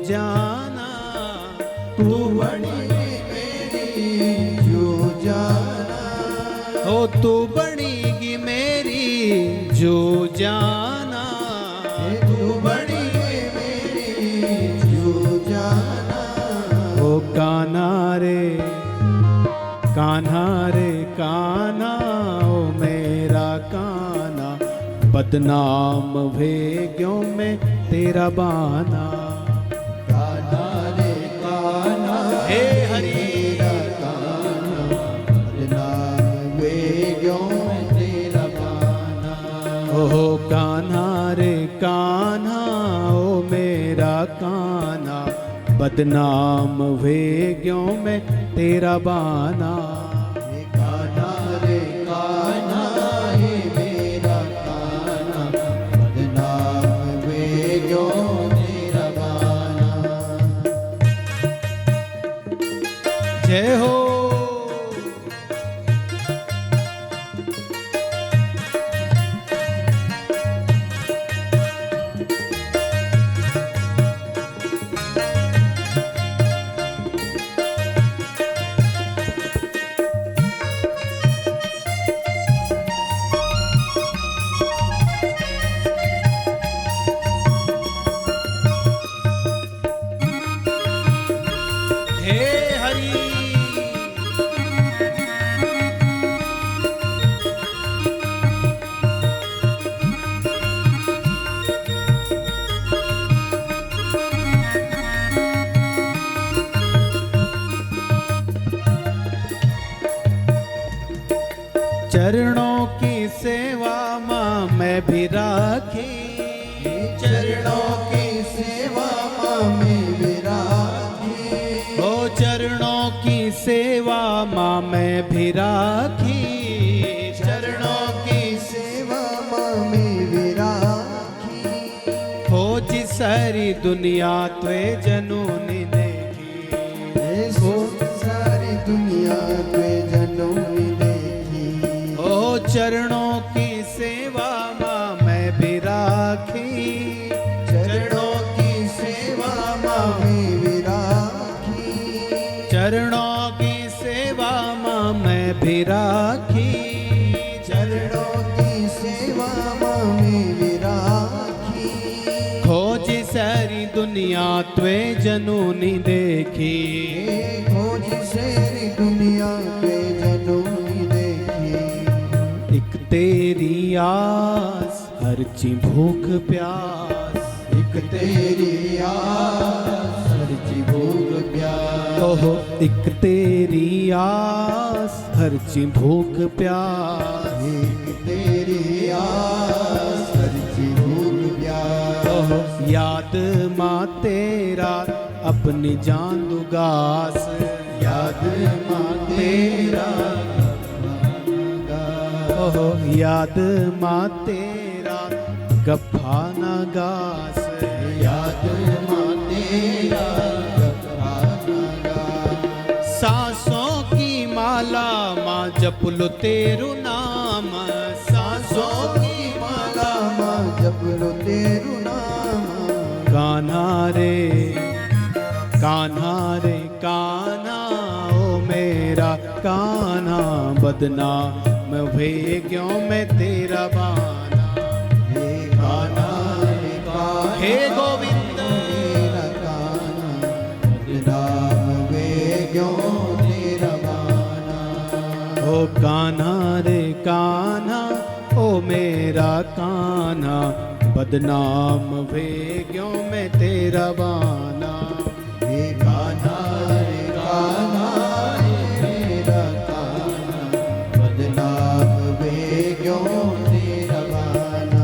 S1: जाना,
S2: तू बनेगी मेरी जो जाना,
S1: ओ तू बनेगी मेरी जो जाना,
S2: तू बनेगी मेरी जो जाना,
S1: ओ कान्हा रे कान्हा रे कान्हा, ओ मेरा कान्हा, बदनाम वे क्यों मैं तेरा बाना,
S2: कान्हा रे कान्हा
S1: हे हरि
S2: तेरा कान्हा, बदनाम वे क्यों मैं तेरा बाना,
S1: ओहो कान्हा रे कान्हा, ओ मेरा कान्हा, बदनाम वे क्यों मैं तेरा बाना,
S2: कान्हा रे कान्हा हे मेरा कान्हा, बदनाम वे क्यों तेरा बाना,
S1: जय हो। हे हरि चरणों की सेवा माँ मैं भी राखी,
S2: चरणों की सेवा में विरागी,
S1: ओ चरणों की सेवा माँ मैं भी राखी,
S2: चरणों की सेवा में विरागी,
S1: खोज सारी दुनिया त्वे जनूनी देखी,
S2: सो सारी दुनिया पे जनों ने देखी,
S1: ओ चरणों की सेवा माँ मैं भी राखी,
S2: चरणों की सेवा में विरागी,
S1: चरणों की सेवा माँ मैं भी राखी,
S2: चरणों की सेवा में विरागी,
S1: खोज सारी दुनिया त्वे जनूनी देखी,
S2: खोज सारी दुनिया पे जनों ने देखी,
S1: एक तेरी आस हर ची भूख प्यास,
S2: एक तेरी आस हरची भूख प्यास,
S1: ओहो एक तेरी आस हर ची भूख प्यास,
S2: एक तेरी आस हरची भूख प्यास,
S1: याद माँ तेरा अपनी जान दुगास,
S2: याद माँ तेरा
S1: ओहो याद माँ तेरा गफा न गास,
S2: याद माँ तेरा
S1: सांसों की माला माँ जप लो तेरू नाम, सांसों की
S2: माला माँ जप लो तेरू नाम।
S1: कान्हा रे कान्हा रे कान्हा ओ मेरा कान्हा, बदनाम वे क्यों मैं तेरा बाना।
S2: हे कान्हा रे कान्हा
S1: हे गोविंद
S2: मेरा कान्हा, बदनाम वे क्यों तेरा बाना।
S1: ओ कान्हा रे कान्हा ओ मेरा कान्हा, बदनाम वे क्यों मैं तेरा बाना।
S2: हे कान्हा रे कान्हा मेरा कान्हा, बदनाम वे क्यों तेरा बाना।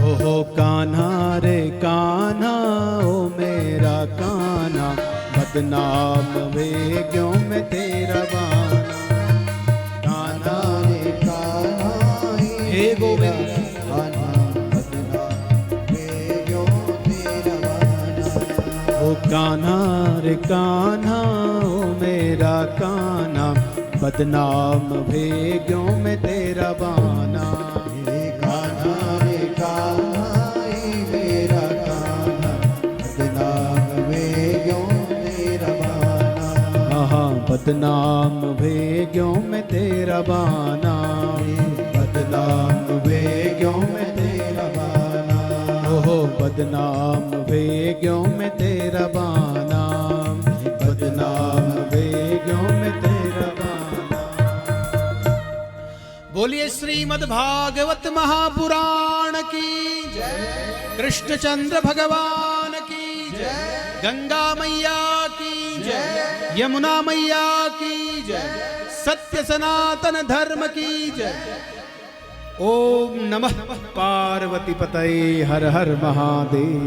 S1: ओहो कान्हा रे कान्हा ओ मेरा कान्हा, बदनाम वे क्यों मैं तेरा बाना। कान्हा
S2: रे कान्हा
S1: हे गोविंद
S2: कान्हा, बदनाम वे क्यों तेरा बाना।
S1: ओ कान्हा रे कान्हा ओ मेरा कान्हा, बदनाम वे क्यों मैं तेरा बाना।
S2: हे कान्हा रे कान्हा मेरा कान्हा, बदनाम वे क्यों तेरा बाना।
S1: हाँ बदनाम वे क्यों मैं तेरा बाना।
S2: बदनाम वे क्यों मैं तेरा बाना।
S1: ओहो बदनाम वे क्यों मैं तेरा बाना, बदनाम वे क्यों मैं तेरा बाना। बोलिए श्रीमद् भागवत महापुराण की जय, कृष्णचंद्र भगवान की जय, गंगा मैया की जय, यमुना मैया की जय, सत्य सनातन धर्म की जय। ओम नमः पार्वती पतये, हर हर महादेव।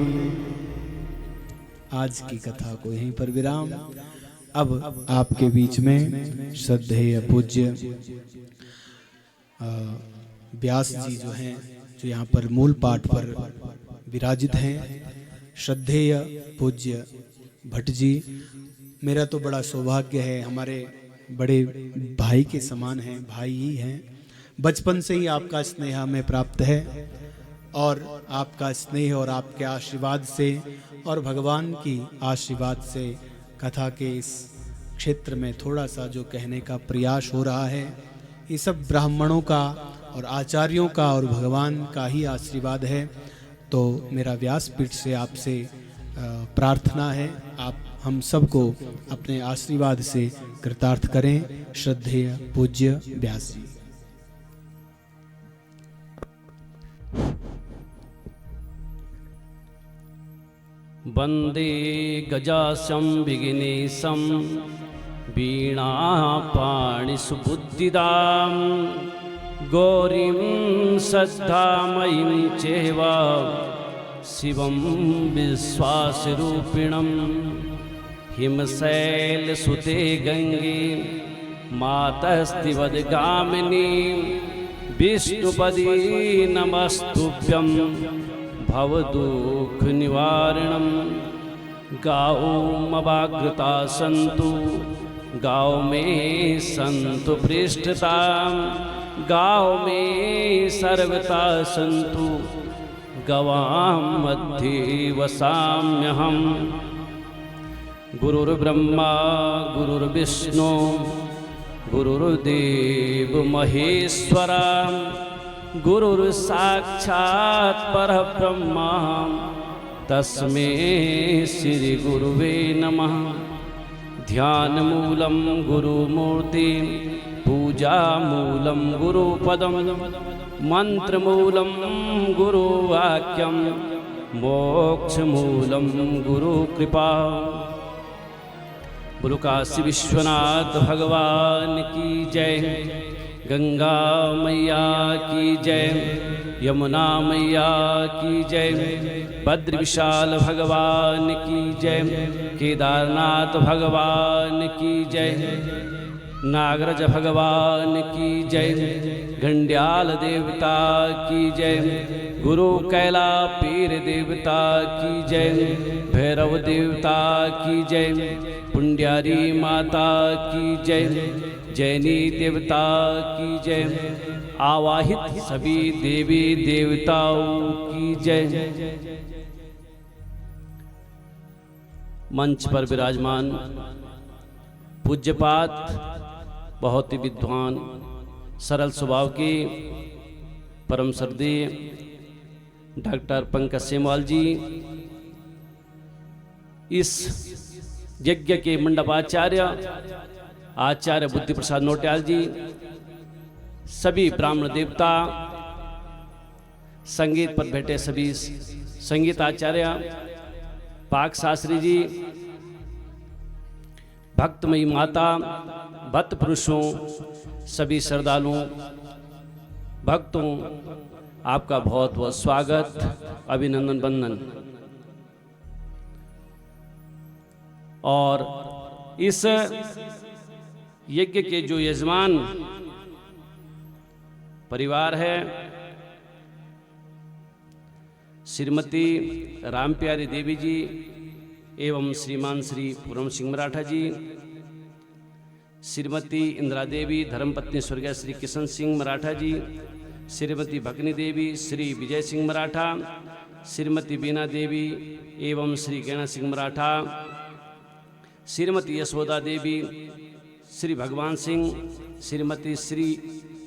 S1: आज की कथा को यहीं पर विराम। अब आपके बीच में श्रद्धेय पूज्य व्यास जी जो हैं, जो यहाँ पर मूल पाठ पर विराजित हैं, श्रद्धेय पूज्य भट्ट जी, मेरा तो बड़ा सौभाग्य है, हमारे बड़े भाई के समान हैं, भाई ही हैं। बचपन से ही आपका स्नेह हमें प्राप्त है और आपका स्नेह और आपके आशीर्वाद से और भगवान की आशीर्वाद से कथा के इस क्षेत्र में थोड़ा सा जो कहने का प्रयास हो रहा है, ये सब ब्राह्मणों का और आचार्यों का और भगवान का ही आशीर्वाद है। तो मेरा व्यासपीठ से आपसे प्रार्थना है, आप हम सबको अपने आशीर्वाद से कृतार्थ करें। श्रद्धेय पूज्य व्यास जी।
S3: वन्दे गजास्यं विघ्नेशं वीणापाणिसुबुद्धिदां गौरीं श्रद्धामयीं चैव शिवं विश्वासरूपिणं हिमशैलसुते गङ्गे मातस्तिवद्गामिनी विष्णुपदी नमस्तुभ्यं भवदुःखनिवारणं। गाओमवाग्रता सन्तु गाओ में सन्तु पृष्ठतां, गाओ में सर्वता सन्तु गवां मध्ये वसाम्यहम्। गुरुर्ब्रह्मा गुरुर्विष्णु गुरुर्देव महेश्वरा, गुरुर्साक्षात् परब्रह्मा तस्मै श्री गुरुवे नमः। ध्यानमूलं गुरुमूर्ति, पूजामूलं गुरुपदं, मन्त्रमूलं गुरुवाक्यं, मोक्षमूलं गुरुकृपा। बोलो काशी विश्वनाथ भगवान की जय, गंगा मैया की जय, यमुना मैया की जय, बद्र विशाल भगवान की जय, केदारनाथ भगवान की जय, नागराज भगवान की जय, घंडियाल देवता की जय, गुरु कैला पीर देवता की जय, भैरव देवता की जय, पुंड्यारी माता की जय, जैनी देवता की जय, आवाहित सभी देवी देवताओं की जय। मंच पर विराजमान पूज्यपात बहुत ही विद्वान सरल स्वभाव के परम श्रद्धेय डॉक्टर पंकज सेमवाल जी, इस यज्ञ के मंडपाचार्य आचार्य बुद्धि प्रसाद नोटियाल जी, सभी ब्राह्मण देवता, संगीत पर बैठे सभी संगीत आचार्य, पाक शास्त्री जी, भक्तमयी माता, भक्त पुरुषों, सभी श्रद्धालुओं, भक्तों, आपका बहुत बहुत स्वागत, अभिनंदन वंदन। और इस यज्ञ के जो यजमान परिवार है, श्रीमती रामप्यारी देवी जी एवं श्रीमान श्री पूरम सिंह मराठा जी, श्रीमती इंदिरा देवी धर्मपत्नी स्वर्गीय श्री किशन सिंह मराठा जी, श्रीमती भगनी देवी श्री विजय सिंह मराठा, श्रीमती बीना देवी एवं श्री गैना सिंह मराठा, श्रीमती यशोदा देवी श्री भगवान सिंह,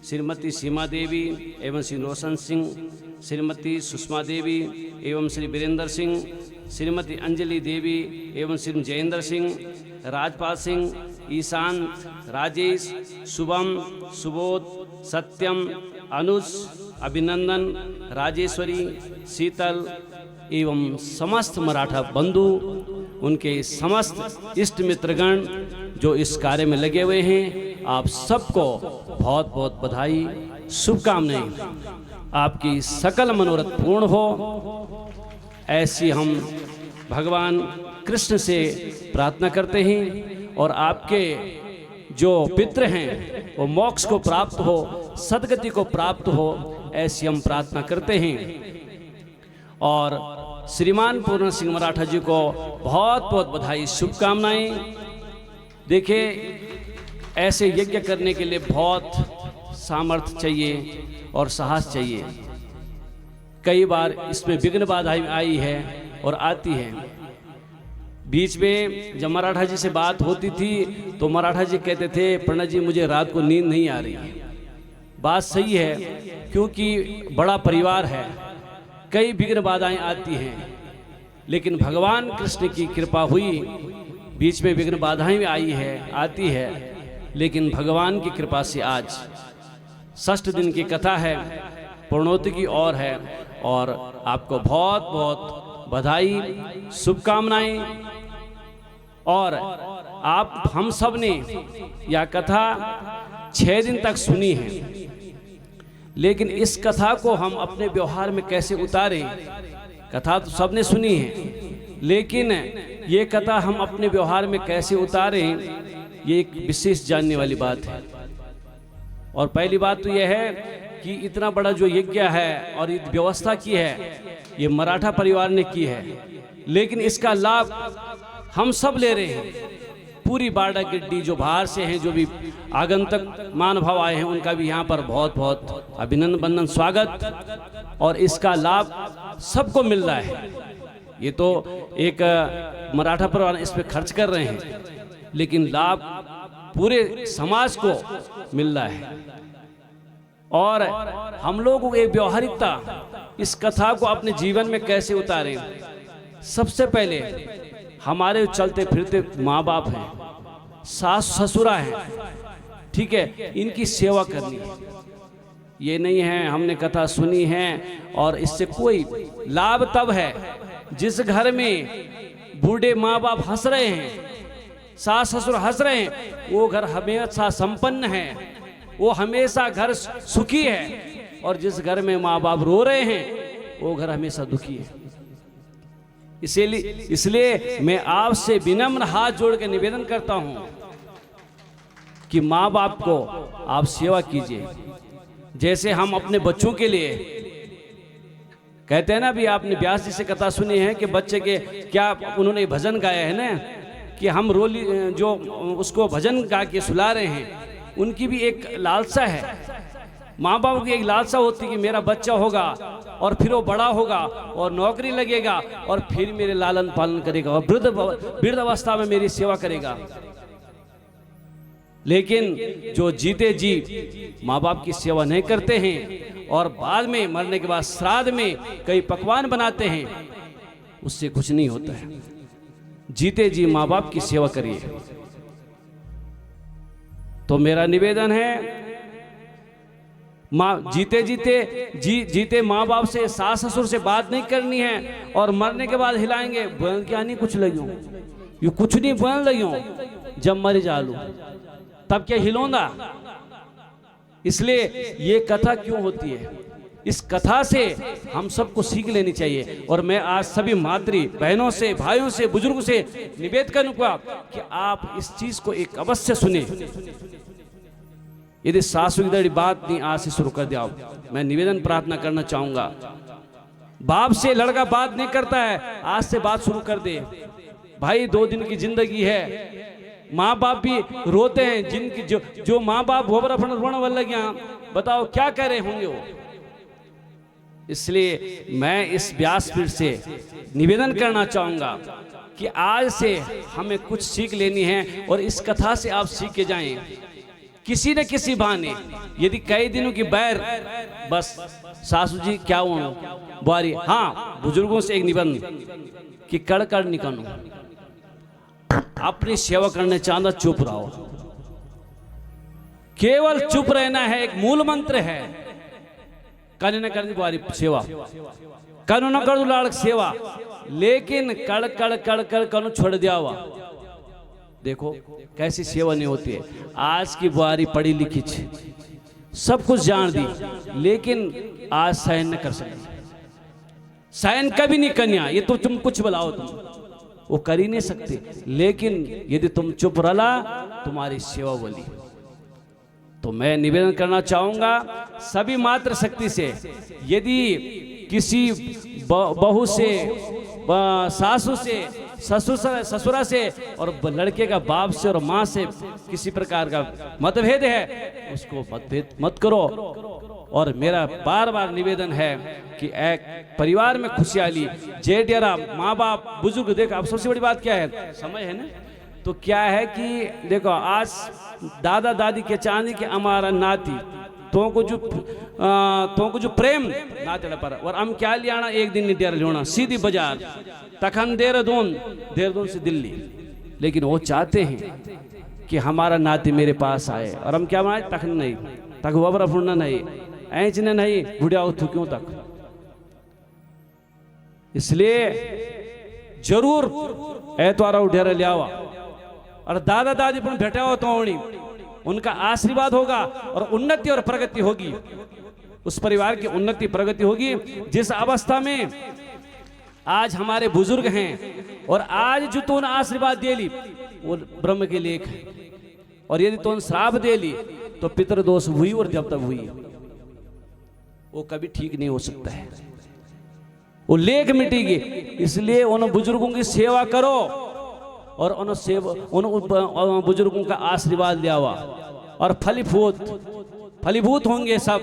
S3: श्रीमती सीमा देवी एवं श्री रोशन सिंह, श्रीमती सुषमा देवी एवं श्री वीरेंद्र सिंह, श्रीमती अंजलि देवी एवं श्री जयेंद्र सिंह, राजपाल सिंह, ईशान, राजेश, शुभम, सुबोध, सत्यम, अनुज, अभिनंदन, राजेश्वरी, शीतल एवं समस्त मराठा बंधु, उनके समस्त इष्ट मित्रगण जो इस कार्य में लगे हुए हैं, आप सबको बहुत बहुत बधाई, शुभकामनाएं। आपकी सकल मनोरथ पूर्ण हो, ऐसी हम भगवान कृष्ण से प्रार्थना करते हैं। और आपके जो पितृ हैं वो मोक्ष को प्राप्त हो, सदगति को प्राप्त हो, ऐसी हम प्रार्थना करते हैं। और श्रीमान पूर्ण सिंह मराठा जी को बहुत बहुत बधाई, शुभकामनाएं। देखिए, ऐसे यज्ञ करने के लिए बहुत सामर्थ्य चाहिए और साहस चाहिए। कई बार इसमें विघ्न बाधाएं आई है और आती है। बीच में जब मराठा जी से बात होती थी तो मराठा जी कहते थे, प्रणय जी मुझे रात को नींद नहीं आ रही है। बात सही है, क्योंकि बड़ा परिवार है, कई विघ्न बाधाएं आती हैं, लेकिन भगवान कृष्ण की कृपा हुई, बीच में विघ्न बाधाएं भी आई है, आती है, लेकिन भगवान की कृपा से आज 6 दिन की कथा है, पूर्णोत्ति की ओर है। और आपको बहुत बहुत बधाई, शुभकामनाएं। और आप हम सब ने यह कथा 6 दिन तक सुनी है, लेकिन इस कथा को हम अपने व्यवहार में कैसे उतारें? कथा तो सबने सुनी है, लेकिन ये कथा हम अपने व्यवहार में कैसे उतारें, ये एक विशेष जानने वाली बात है। और पहली बात तो यह है कि इतना बड़ा जो यज्ञ है और ये व्यवस्था की है, ये मराठा परिवार ने की है, लेकिन इसका लाभ हम सब ले रहे हैं। पूरी बाड़ा गिड्डी जो बाहर से हैं, जो भी आगंतुक महानुभाव आए हैं, उनका भी यहाँ पर बहुत बहुत अभिनंदन वंदन स्वागत। और इसका लाभ सबको मिल रहा है। ये तो एक मराठा परिवार इस पर खर्च कर रहे हैं, लेकिन लाभ पूरे समाज को मिल रहा है। और हम लोगों को एक व्यवहारिकता, इस कथा को अपने जीवन में कैसे उतारें? सबसे पहले हमारे चलते फिरते माँ बाप हैं, सास ससुरा हैं, ठीक है, इनकी सेवा करनी है। ये नहीं है हमने कथा सुनी है और इससे कोई लाभ तब है जिस घर में बूढ़े माँ बाप हंस रहे हैं, सास ससुर हंस रहे हैं, वो घर हमेशा संपन्न है, वो हमेशा घर सुखी है। और जिस घर में माँ बाप रो रहे हैं वो घर हमेशा दुखी है। इसलिए मैं आपसे विनम्र हाथ जोड़ के निवेदन करता हूं कि माँ बाप को आप सेवा कीजिए। जैसे हम अपने बच्चों के लिए कहते हैं ना, भी आपने व्यास जी से कथा सुनी है कि बच्चे के क्या उन्होंने भजन गाया है ना, कि हम रोली जो उसको भजन गा के सुला रहे हैं, उनकी भी एक लालसा है, माँ बाप की एक लालसा होती है कि मेरा बच्चा होगा और फिर वो बड़ा होगा और नौकरी लगेगा और फिर मेरे लालन पालन करेगा और वृद्ध अवस्था में मेरी सेवा करेगा। लेकिन जो जीते जी माँ बाप की सेवा नहीं करते हैं और बाद में मरने के बाद श्राद्ध में कई पकवान बनाते हैं, उससे कुछ नहीं होता है। जीते जी माँ बाप की सेवा करिए। तो मेरा निवेदन है, माँ जीते माँ बाप से, सास ससुर से बात नहीं करनी है और मरने के बाद हिलाएंगे बन क्या नहीं कुछ लगियो, ये कुछ नहीं बन लगियो, जब मर जालू तब क्या हिलौंदा। इसलिए ये कथा क्यों होती है, इस कथा से हम सबको सीख लेनी चाहिए। और मैं आज सभी मातृ बहनों से, भाइयों से, बुजुर्गों से निवेदन करूंगा कि आप इस चीज को एक अवश्य सुने। यदि सासू की बात नहीं आज से शुरू कर दिया, मैं निवेदन प्रार्थना करना चाहूंगा, बाप से लड़का बात नहीं करता है, आज से बात शुरू कर दे। भाई 2 दिन की जिंदगी है, माँ बाप भी रोते हैं, जिनकी जो माँ बाप गोबर रोने वाले लगे, बताओ क्या कह रहे होंगे वो। इसलिए मैं इस व्यासपीठ से निवेदन करना चाहूंगा कि आज से हमें कुछ सीख लेनी है और इस कथा से आप सीख के जाएं। किसी न किसी बहाने, यदि कई दिनों की बैर, बस सासू जी क्या हो बुआरी, हाँ बुजुर्गों से एक निबंध कि कड़ कड़ निकलू, अपनी सेवा करने चाहता चुप रहो, केवल चुप रहना है, एक मूल मंत्र है। करने न करनी बुआरी सेवा, करो न कर लाड़क सेवा, लेकिन कड़ कड़ कड़ कड़ करो छोड़ दिया हुआ। देखो कैसी सेवा नहीं होती है। आज की बुआरी पढ़ी लिखी थी, सब कुछ जान दी, लेकिन आज सहन न कर सकती, सहन कभी नहीं कन्या, ये तो तुम कुछ बुलाओ, तुम वो कर ही नहीं सकते। लेकिन यदि तुम चुप रला, तुम्हारी सेवा बोली। तो मैं निवेदन करना चाहूंगा सभी मातृ शक्ति से, यदि किसी बहू से, सासू से, ससुरा से और लड़के का बाप से और माँ से किसी प्रकार का मतभेद है, उसको मतभेद मत करो। और मेरा बार बार निवेदन है कि एक परिवार में खुशहाली, जेठियारा, माँ बाप, बुजुर्ग, देखो अब सबसे बड़ी बात क्या है, समय है ना, तो क्या है कि देखो आज दादा दादी के चांदी के हमारा नाती तो को जो प्रेम नाते पर, और हम क्या लियाना एक दिन नहीं डेर लियोना, सीधी बाजार तखन देहरादून से दिल्ली। लेकिन वो चाहते हैं कि हमारा नाती मेरे पास आए, और हम क्या बनाए, तखन नहीं, तक वबरा फुड़ना नहीं, ऐचने नहीं, बुढ़िया उठू क्यों तक। इसलिए जरूर ऐतवारा उठेरा लियावा, और दादा दादी पर बैठा हो तो उनका आशीर्वाद होगा और उन्नति और प्रगति होगी, उस परिवार की उन्नति प्रगति होगी। जिस अवस्था में आज हमारे बुजुर्ग हैं और आज जो तो आशीर्वाद दे ली वो ब्रह्म के लेख है, और यदि तो श्राप दे ली तो पितृदोष हुई और जब तक हुई, वो कभी ठीक नहीं हो सकता है, वो लेख मिटेगी। इसलिए उन बुजुर्गों की सेवा करो और उन बुजुर्गों का आशीर्वाद लिया हुआ, और फलीभूत होंगे सब,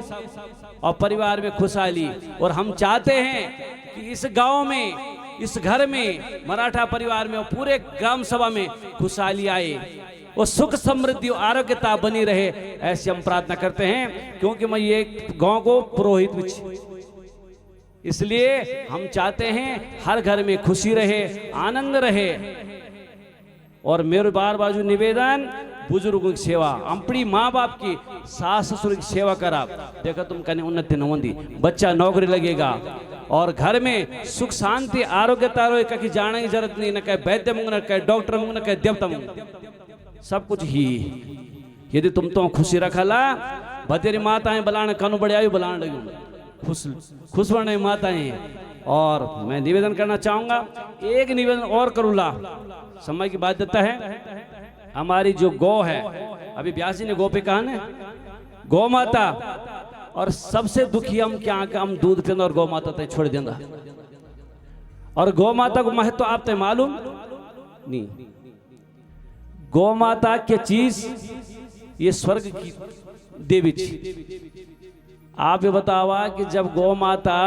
S3: और परिवार में खुशहाली। और हम चाहते हैं कि इस गांव में, इस घर में, मराठा परिवार में और पूरे ग्राम सभा में खुशहाली आए और सुख समृद्धि और आरोग्यता बनी रहे, ऐसे हम प्रार्थना करते हैं। क्योंकि मैं ये गांव को पुरोहित, इसलिए हम चाहते हैं हर घर में खुशी रहे, आनंद रहे। और मेरे बार बाजू निवेदन, बुजुर्गों की सेवा, अपनी माँ बाप की, सास ससुर की सेवा करा, देखा तुम कहने उन्नति न होंगी, बच्चा नौकरी लगेगा और घर में सुख शांति आरोग्यता रहे, कहीं जाने की जरूरत नहीं, न कहे वैद्य मंग, न कहे डॉक्टर मंग, न कहे देवता मंग, सब कुछ ही। यदि तुम तो खुशी रखला, भतेरी माताएं बलाण कानू बड़े आयु बलाण लगी खुश खुश होने माताएं। और मैं निवेदन करना चाहूंगा, एक निवेदन और करूँगा, समय की बाध्यता है। हमारी जो गौ है, अभी ब्यासी ने गौ पे कहा ना, गौ माता, और सबसे दुखी हम क्या कि हम दूध पीना और गौ माता तक छोड़ देंगे। और गौ माता को महत्व आप तक मालूम नहीं। गौ माता के चीज ये स्वर्ग की देवी थी। आप ये बतावा कि जब गौ माता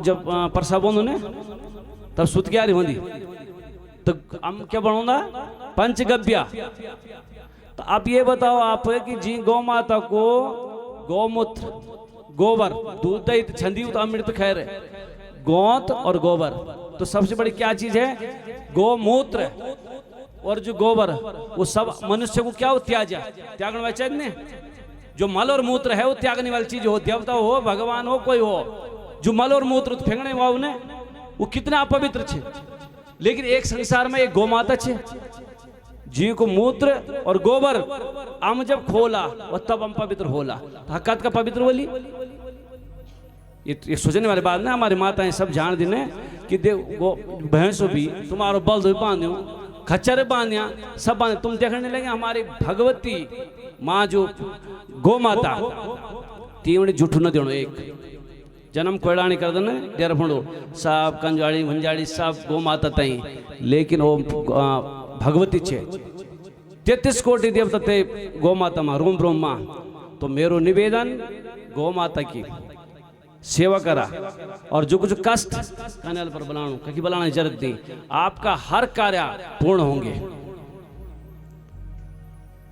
S3: जब प्रसव होने ने तब सुत गया रही होंगी, तो हम क्या बनूंगा पंचगव्या। तो आप ये बताओ आप कि जी गौ माता को गौमूत्र, गोबर, दूध दही छंदी तो अमृत खैर है, गोंत और गोबर, तो सबसे बड़ी क्या चीज है गोमूत्र और जो गोबर, वो सब मनुष्य को क्या हो त्याज्य त्यागने वाला चाहिए। जो मल और मूत्र है वो त्यागने वाली चीज हो, देवता हो भगवान हो कोई हो, जो मल और मूत्र फेंकने वाला ने वो कितना अपवित्र छे। लेकिन एक संसार में एक गौमाता छे, जी को मूत्र और गोबर हम जब खोला और तब हम पवित्र होला। तो हक़त का पवित्र बोली ये सोचने वाली बात ना। हमारी माताएं सब जान देने कि भैंसों भी तुम्हारो बल बांध्यो, खच्चर बांध्या, सब बांधे। तुम देखने लगे हमारी भगवती माँ जो गौ माता तीवड़ी झूठू न देनो, एक जन्म कोयलाणी कर देने डेरा फंडो सब कंजाड़ी भंजाड़ी सब गौ माता तई। लेकिन वो भगवती छे 33 कोटि देवता ते गौ माता माँ रोम रोम माँ। तो मेरो निवेदन गौ माता की सेवा करा, और जो कुछ कष्ट कनाल पर बनाना कहीं बनाने की जरूरत नहीं, आपका हर कार्य पूर्ण होंगे।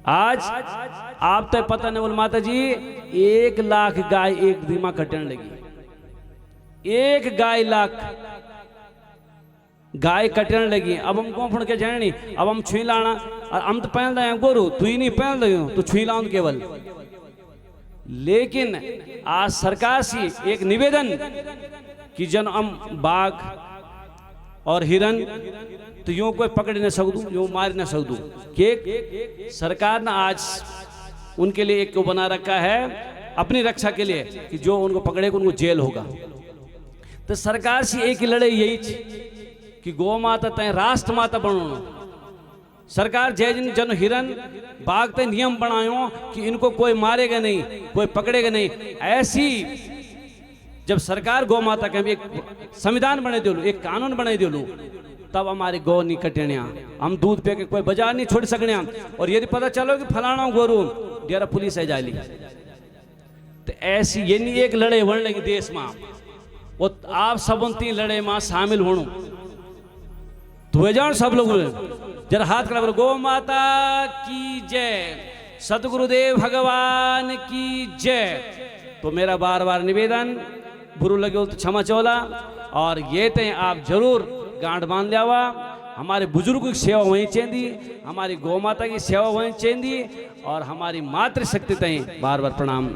S3: आज आप तो पता नहीं बोल माता जी 1 लाख गाय एक दिमा कटने लगी, 1 गाय लाख गाय कटने लगी। अब हम कौन फुड़ के जाने नहीं, अब हम छुई लाना, और हम तो पहन रहे हैं गोरू, तू ही नहीं पहन रहे हो तो छुई लाऊं केवल। लेकिन आज सरकार से एक निवेदन कि जन हम बाघ और हिरन तो यूं कोई पकड़ न सकूं, यूं मार न सकूं, कि सरकार ने आज उनके लिए एक को बना रखा है अपनी रक्षा के लिए कि जो उनको पकड़ेगा उनको जेल होगा। तो सरकार से एक ही लड़ाई यही कि गौ माता तय राष्ट्र माता बनो। सरकार जय जिन जन हिरन बाघ ते नियम बनायो कि इनको कोई मारेगा नहीं, कोई पकड़ेगा नहीं। ऐसी जब सरकार गौ माता के एक संविधान बने दिलू, एक कानून बने दिलू, तब हमारी गौ नहीं कटनिया, हम दूध पे के कोई बाजार नहीं छोड़ सकने। और यदि पता चलो कि फलाना गोरू डेरा पुलिस है जाली, तो ऐसी ये नहीं एक लड़ाई बढ़ लगी देश में, वो आप सब 3 लड़ाई में शामिल होनो तो जान सब लोग जरा हाथ खड़ा करो। गौ माता की जय, सतगुरुदेव भगवान की जय। तो मेरा बार बार निवेदन, बुरु लगे हो तो क्षमा चौला, और ये ते आप जरूर गांठ बांध लियावा। हमारे बुजुर्ग की सेवा वहीं चाहिए, हमारी गौ माता की सेवा वहीं चाहिए, और हमारी मातृशक्ति तय बार बार प्रणाम।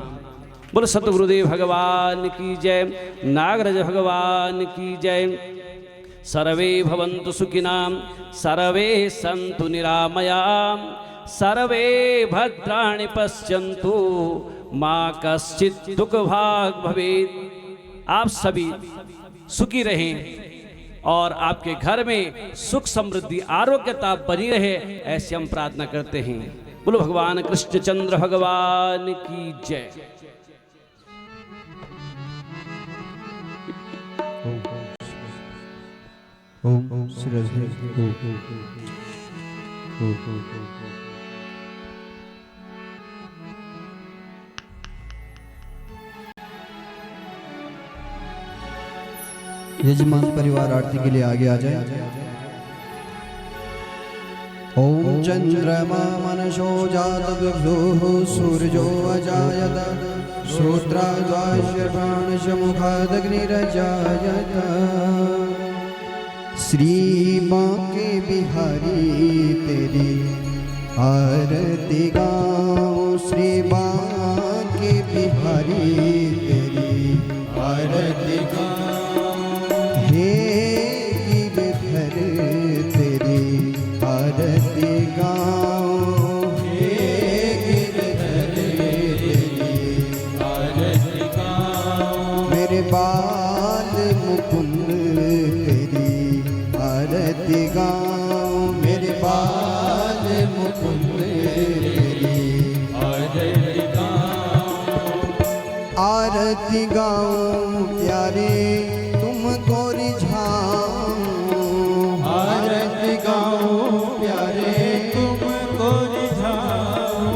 S3: बोलो सतगुरुदेव भगवान की जय, नागराज भगवान की जय। सर्वे भवन्तु सुखिनां, सर्वे सन्तु निरामयां, सर्वे भद्राणि पश्यन्तु, मा कश्चित् दुःखभाग् भवेत्। आप सभी सुखी रहें और आपके घर में सुख समृद्धि आरोग्यता बनी रहे, ऐसे हम प्रार्थना करते हैं। बोलो भगवान कृष्णचंद्र भगवान की जय।
S2: ओम श्री यजमान परिवार आरती के लिए आगे आ जाए। ओम चंद्रमा मनसो जातगुः सूर्यो अजायत श्रोत्राद्वास्य प्राणस्य मुखादग्निरजायत। श्री बांके बिहारी तेरी आरती गाऊं, श्री बांके बिहारी तेरी आरती गाऊं। हे गिरधर तेरी आरती गाऊं, हे गिरधर आरती गाऊं प्यारे तुमको रिझाऊं,
S4: आरती गाऊं प्यारे तुमको रिझाऊं,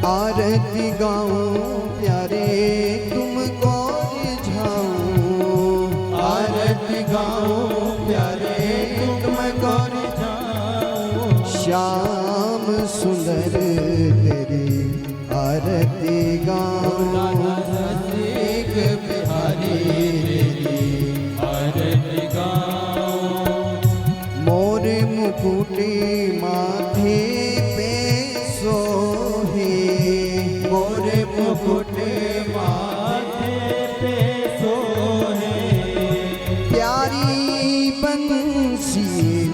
S2: आरती गाऊं प्यारे तुमको रिझाऊं,
S4: आरती गाऊं प्यारे तुमको रिझाऊं।
S2: श्याम सुंदर तेरी आरती गाऊं,
S4: रसिक बिहारी तेरी आरती गाऊं।
S2: मोर मुकुटे माथे पे सोहे,
S4: मोर मुकुटे माथे पे सोहे,
S2: प्यारी बंसी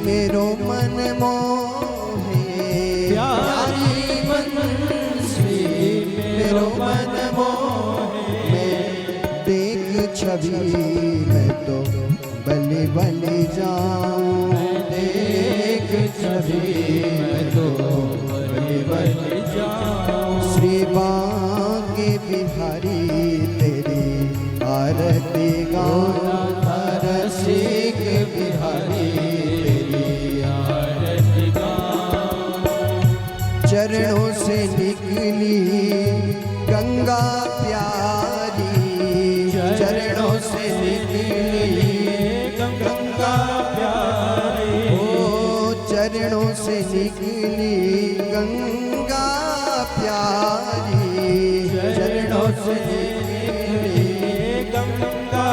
S2: मेरो मन मोहे,
S4: प्यारी बंसी मेरो मन मोहे।
S2: मैं देख छवि मैं तो बलि बलि जाऊं,
S4: देख छवि मैं तो बलि बलि जाऊं।
S2: श्री बांके बिहारी तेरी आरती गाऊं,
S4: रसिक बिहारी तेरी आरती गाऊं।
S2: चरणों से निकली गंगा प्यारी, चरणों से निकली
S4: गंगा प्यारी,
S2: ओ चरणों से निकली गंगा प्यारी,
S4: चरणों से निकली गंगा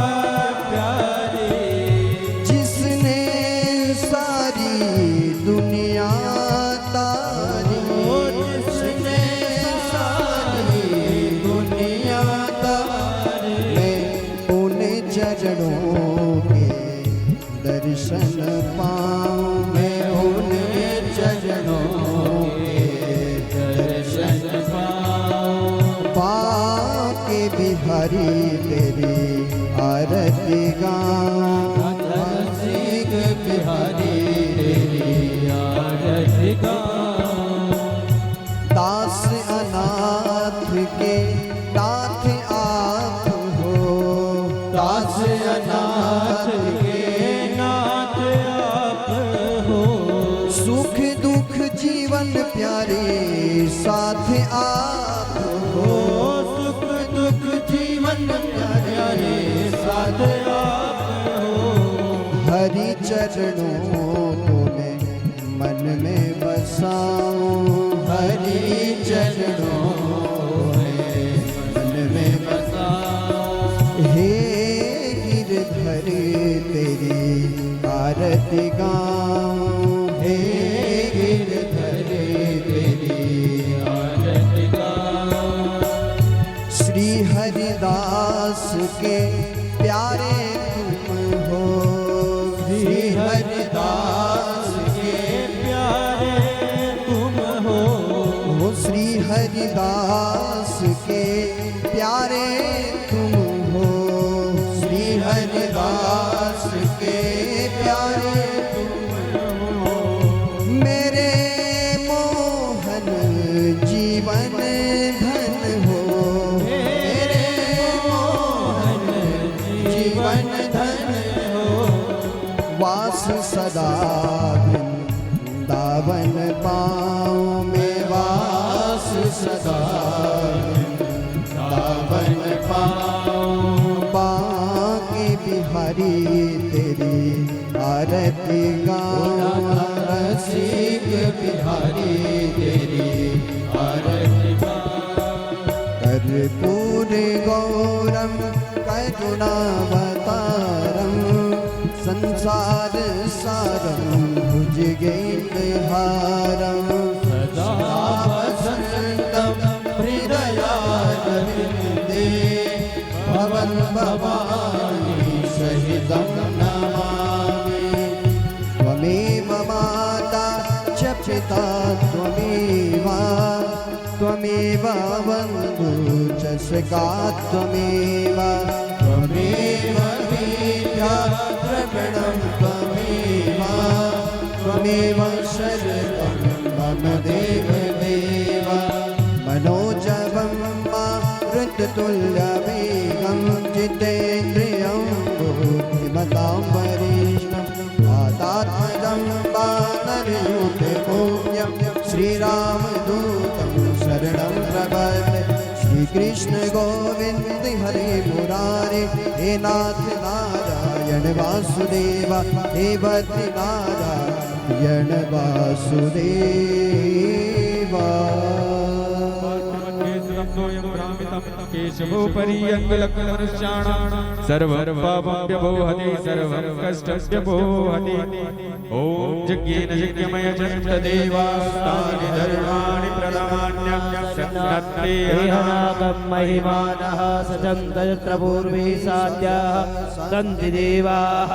S4: प्यारी।
S2: जिसने सारी दुनिया तारी,
S4: जिसने सारी दुनिया तारी,
S2: मैं उन चरणों के दर्शन पाऊं,
S4: मैं उन चरणों के दर्शन पाऊं।
S2: बांके बिहारी तेरी आरती गाऊं,
S4: रसिक बिहारी तेरी आरती गाऊं।
S2: दास अनाथ के नाथ आप हो,
S4: दास अनाथ के नाथ आप हो,
S2: सुख दुख जीवन प्यारे साथ आप हो,
S4: सुख दुख जीवन प्यारे साथ आप हो।
S2: हरि चरणों को मैं मन में बसाऊं,
S4: हरि चरणों में मन में बसाऊं।
S2: हे गिरधर तेरी आरती गाऊं,
S4: हे गिरधर तेरी आरती गाऊं।
S2: श्री हरिदास के प्यारे तुम हो,
S4: श्री हरिदास के प्यारे तुम हो,
S2: श्री हरिदास के प्यारे तुम हो, श्री हरिदास के प्यारे तुम हो। मेरे मोहन जीवन धन हो,
S4: मेरे मोहन जीवन धन हो।
S2: वास सदा वृंदावन पाऊं, मैं वास
S4: सदा वृंदावन पाऊं।
S2: बांके बिहारी तेरी आरती गाऊं,
S4: रसिक बिहारी तेरी आरती गाऊं।
S2: कर्पूर गौरम करुणावतारम, संसार सारम भुजगेन्द्रहारम,
S4: सदा वसन्तं हृदयारविन्दे, भवन् भवानी सहितं नमामि।
S2: त्वमेव माता च पिता त्वमेव, त्वमेव बन्धु च सखा त्वमेव,
S4: त्वमेव विद्या द्रविणं त्वमेव, त्वमेव शरणं मम देवदेव।
S2: मनोजवं मारुततुल्यवेगम्
S4: जितेन्द्रियं बुद्धिमतां वरिष्ठं वातात्मजं वानरयूथपूज्यं श्रीरामदूतं शरणं प्रपद्ये। श्रीकृष्ण गोविन्द हरे मुरारे, हे नाथ नारायण वासुदेव, हे भद्र नारायण वासुदेवा।
S5: केशवोपरि अङ्गुलकमनुष्याणां सर्वं पापं व्यपोहति सर्वं कष्टं व्यपोहति। ॐ यज्ञेन यज्ञमयजन्तदेवास्तानि धर्माणि प्रदान्यं सन्नत्ते
S3: देहनागं महिमानः सजन्त यत्र पूर्वे साद्याः सन्ति देवाः।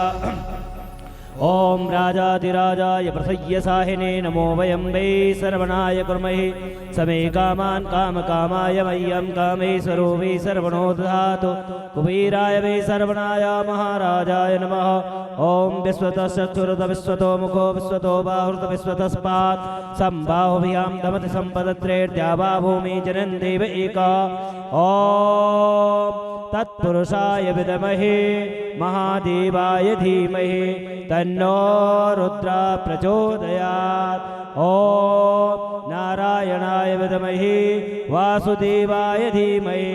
S3: ओम राजाधिराजाय प्रसय्यसाहिने नमो वयं वै सर्वणाय कुर्महे समे कामान् कामकामाय मह्यं कामेश्वरो वै सर्वणो दधातु। कुबेराय वै सर्वणाय महाराजाय नमः। ओम विश्वतः चक्षुरुत विश्वतो मुखो विश्वतो बाहुरुत विश्वतस्पात् सम्बाहुभ्यां दमति सम्पदत्रैर्द्या वा भूमि जनन् देव एका। ओम तत्पुरुषाय विद्महे महादेवाय धीमहि तन्नो रुद्रा प्रचोदयात्। ओम नारायणाय विद्महे वासुदेवाय धीमहि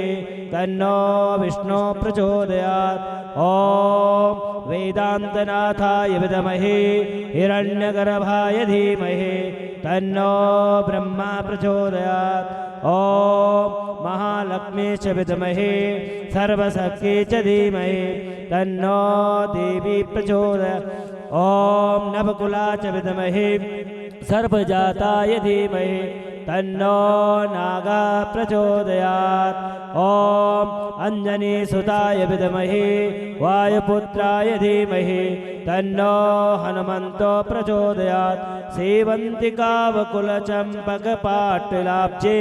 S3: तन्नो विष्णु प्रचोदयात्। ओम वेदान्तनाथाय विद्महे हिरण्यगर्भाय धीमहि तन्नो ब्रह्मा प्रचोदयात्। ओम महालक्ष्मी च विद्महे सर्वशक्ति च धीमहि तन्नो देवी प्रचोदयात्। ओम नवकुला च विद्महे सर्वजाताय धीमहि तन्नो नागा प्रचोदयात्। ओम अंजनी सुताय विद्महे वायुपुत्राय धीमहि तन्नो हनुमन्तो प्रचोदयात्। सेवन्तिकावकुलचम्पकपाटलाब्जे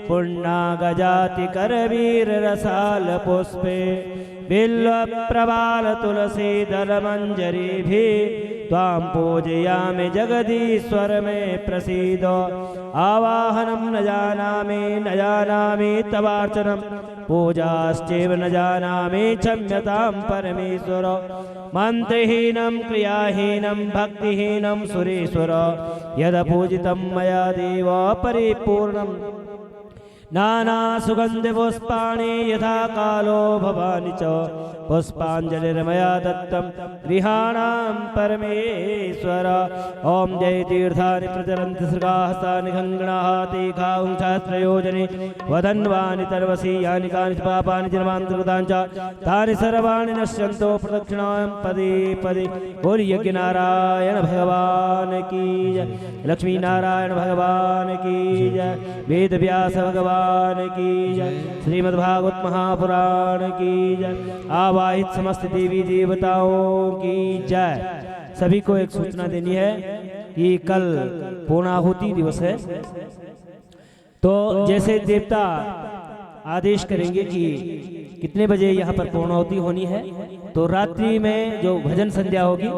S3: पुण्णागजाति करवीररसाल पुष्पे बिल्वप्रवाल तुलसीदलमञ्जरीभिः त्वां पूजयामि जगदीश्वर मे प्रसीद। आवाहनं न जानामि तवार्चनं पूजाश्चैव न जानामि क्षम्यतां परमेश्वर। मन्त्रहीनं क्रियाहीनं भक्तिहीनं सुरेश्वर यद पूजितं मया देव परिपूर्णं। नाना सुगंधि पुष्पाणि यथा कालो भवानि च पुष्पांजलिर्मया दत्तं गृहाणां परमेश्वर। ओम जय तीर्थानि प्रचलन्ति सृगाहस्तानि खङ्गणाः तीखां शास्त्रयोजने वदन्वानि तर्वसि यानि कानि च पापानि जन्मान्तर्गतानि च तानि सर्वाणि नश्यन्तो प्रदक्षिणां पदे पदे। बोल यज्ञनारायण भगवान की जय, लक्ष्मी नारायण भगवान की जय, वेद व्यास भगवान की जय, श्रीमद्भागवत महापुराण की जय, आवाहित समस्त देवी देवताओं की जय। सभी को एक सूचना देनी है कि कल पूर्णाहुति दिवस है, तो जैसे देवता आदेश करेंगे कि कितने बजे यहाँ पर पूर्णाहुति होनी है, तो रात्रि में जो भजन संध्या होगी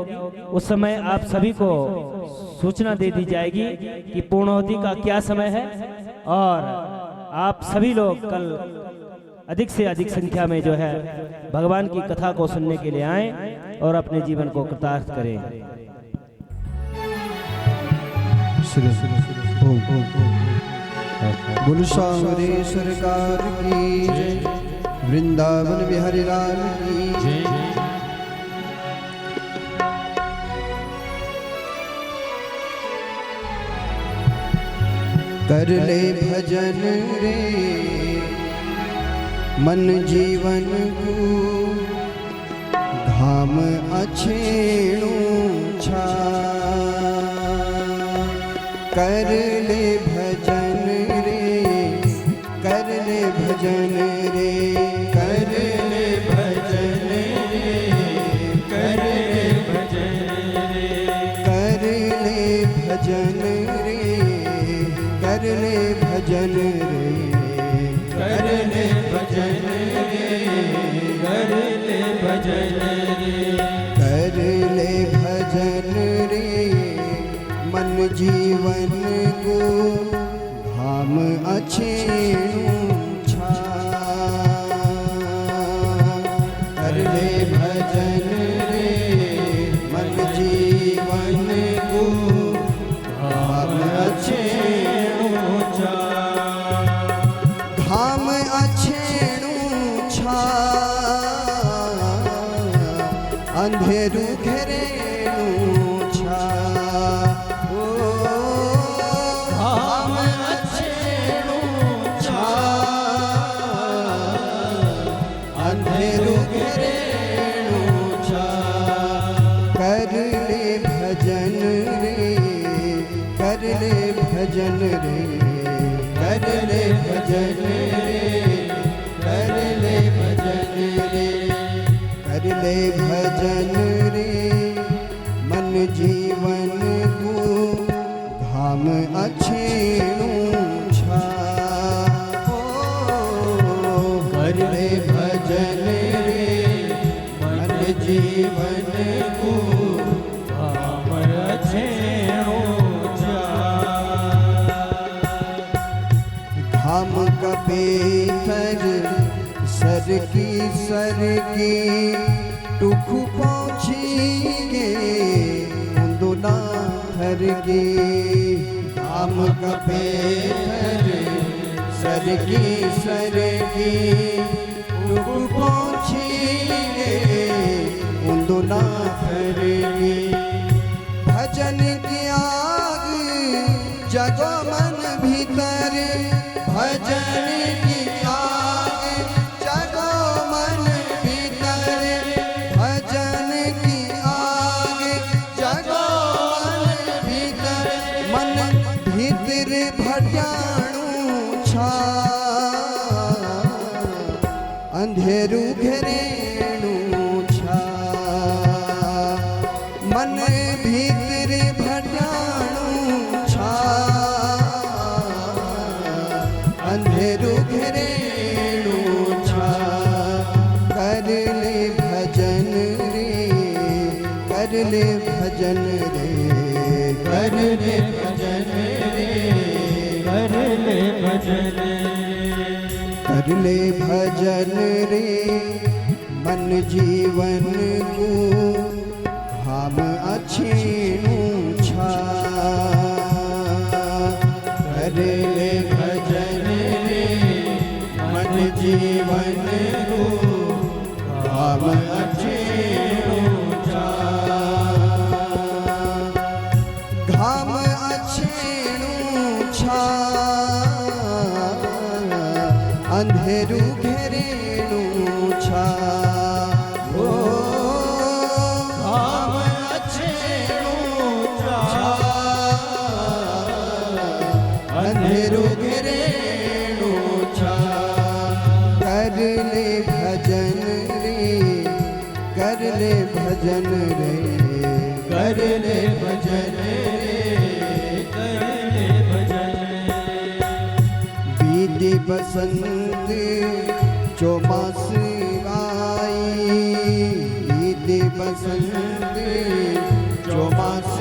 S3: उस समय आप सभी को सूचना दे दी जाएगी कि पूर्णाहुति का क्या समय है। और आप सभी लोग कल अधिक से अधिक संख्या में जो है भगवान की कथा को सुनने के लिए आएं और अपने जीवन को कृतार्थ करें।
S4: बोल सावरे सरकार की जय, वृंदावन बिहारी लाल की जय। कर ले भजन रे मन जीवन को धाम अछेणु छा। कर ले भजन रे, कर ले भजन रे, कर ले भजन रे, कर ले भजन रे, कर ले भजन रे, कर ले भजन रे, कर ले भजन रे, कर ले भजन रे, कर ले भजन रे मन जीवन को धाम अछेणु छा। અંધેરું ઘેરેલું છા ઓ ધામ અછેરું છા અંધેરું ઘેરેલું છા કર લે ભજન રે કર લે ભજન રે કર લે ભજન રે કર લે ભજન રે कर ले भजन रे मन जीवन को धाम अछेणुं छा ओ कर ले भजन रे मन जीवन को
S5: धाम अछेणुं छा
S4: धाम कपे थर सर की टुख पहुँचीगे उन्दुना थर की धाम कपे थर सर की टुख पहुँचीगे उन्दुना थर की भजन की आग जगो मन भीतर भजन की आग जगो मन भीतर भजन की आग जगो मन भीतर मन भीतर भजाणुं छा अंधेरू घेरेणुं छा मन भीतर भजाणुं छा अंधेरू घेरेणुं छा कर ले भजन रे कर ले भजन रे कर ले भजन रे
S5: कर ले भजन
S4: कर ले भजन रे मन जीवन को धाम अछेणुं छा कर ले भजन रे मन जीवन को धाम अछेणुं छा धाम अछेणुं छा अंधेरू घेरेणुं छा ओ धाम अछेणुं छा अंधेरू घेरेणुं छा कर ले भजन रे कर ले भजन रे कर ले भजन रे
S5: कर ले भजन
S4: बीती बसंत चौमास आई बीती बसंत चौमास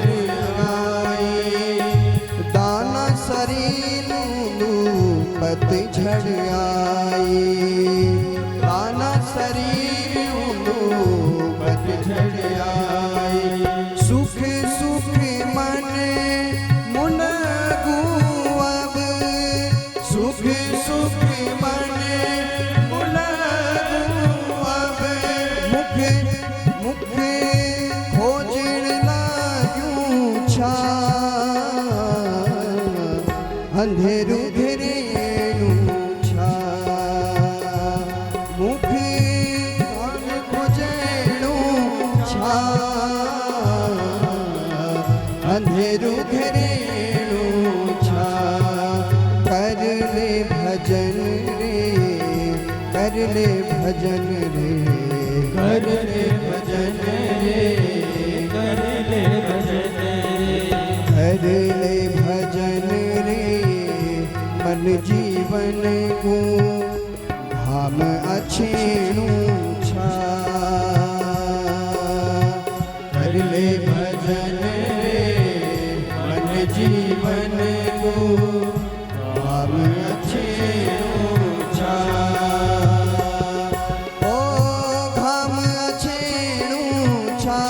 S4: आई दाना सरीलू पतझड़ आई दाना सरीलू पतझड़ आई सुख सुख मन मुन गुअब सुख सुख मन मुन गुअब मुख मुख खोजण लाग्यूं छा अंधेरू घेरेणुं छा मुख खोजणुं छा अंधेरू घेरेणुं छा कर ले भजन रे कर ले भजन रे कर ले भजन रे
S5: कर ले भजन
S4: कर ले भजन रे मन जीवन को धाम अछेणुं छा कर ले भजन रे मन जीवन को धाम अछेणुं छा ओ धाम अछेणुं छा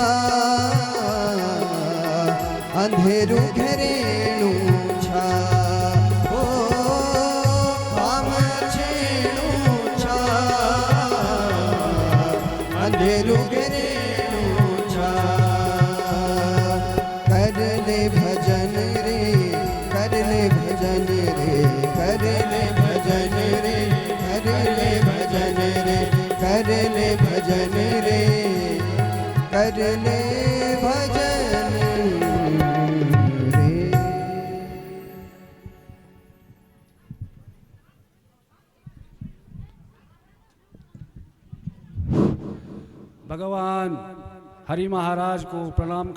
S4: अंधेरू घेरेणुं छा ओ धाम अछेणुं छा अंधेरू घेरेणुं छा
S6: हरि महाराज को प्रणाम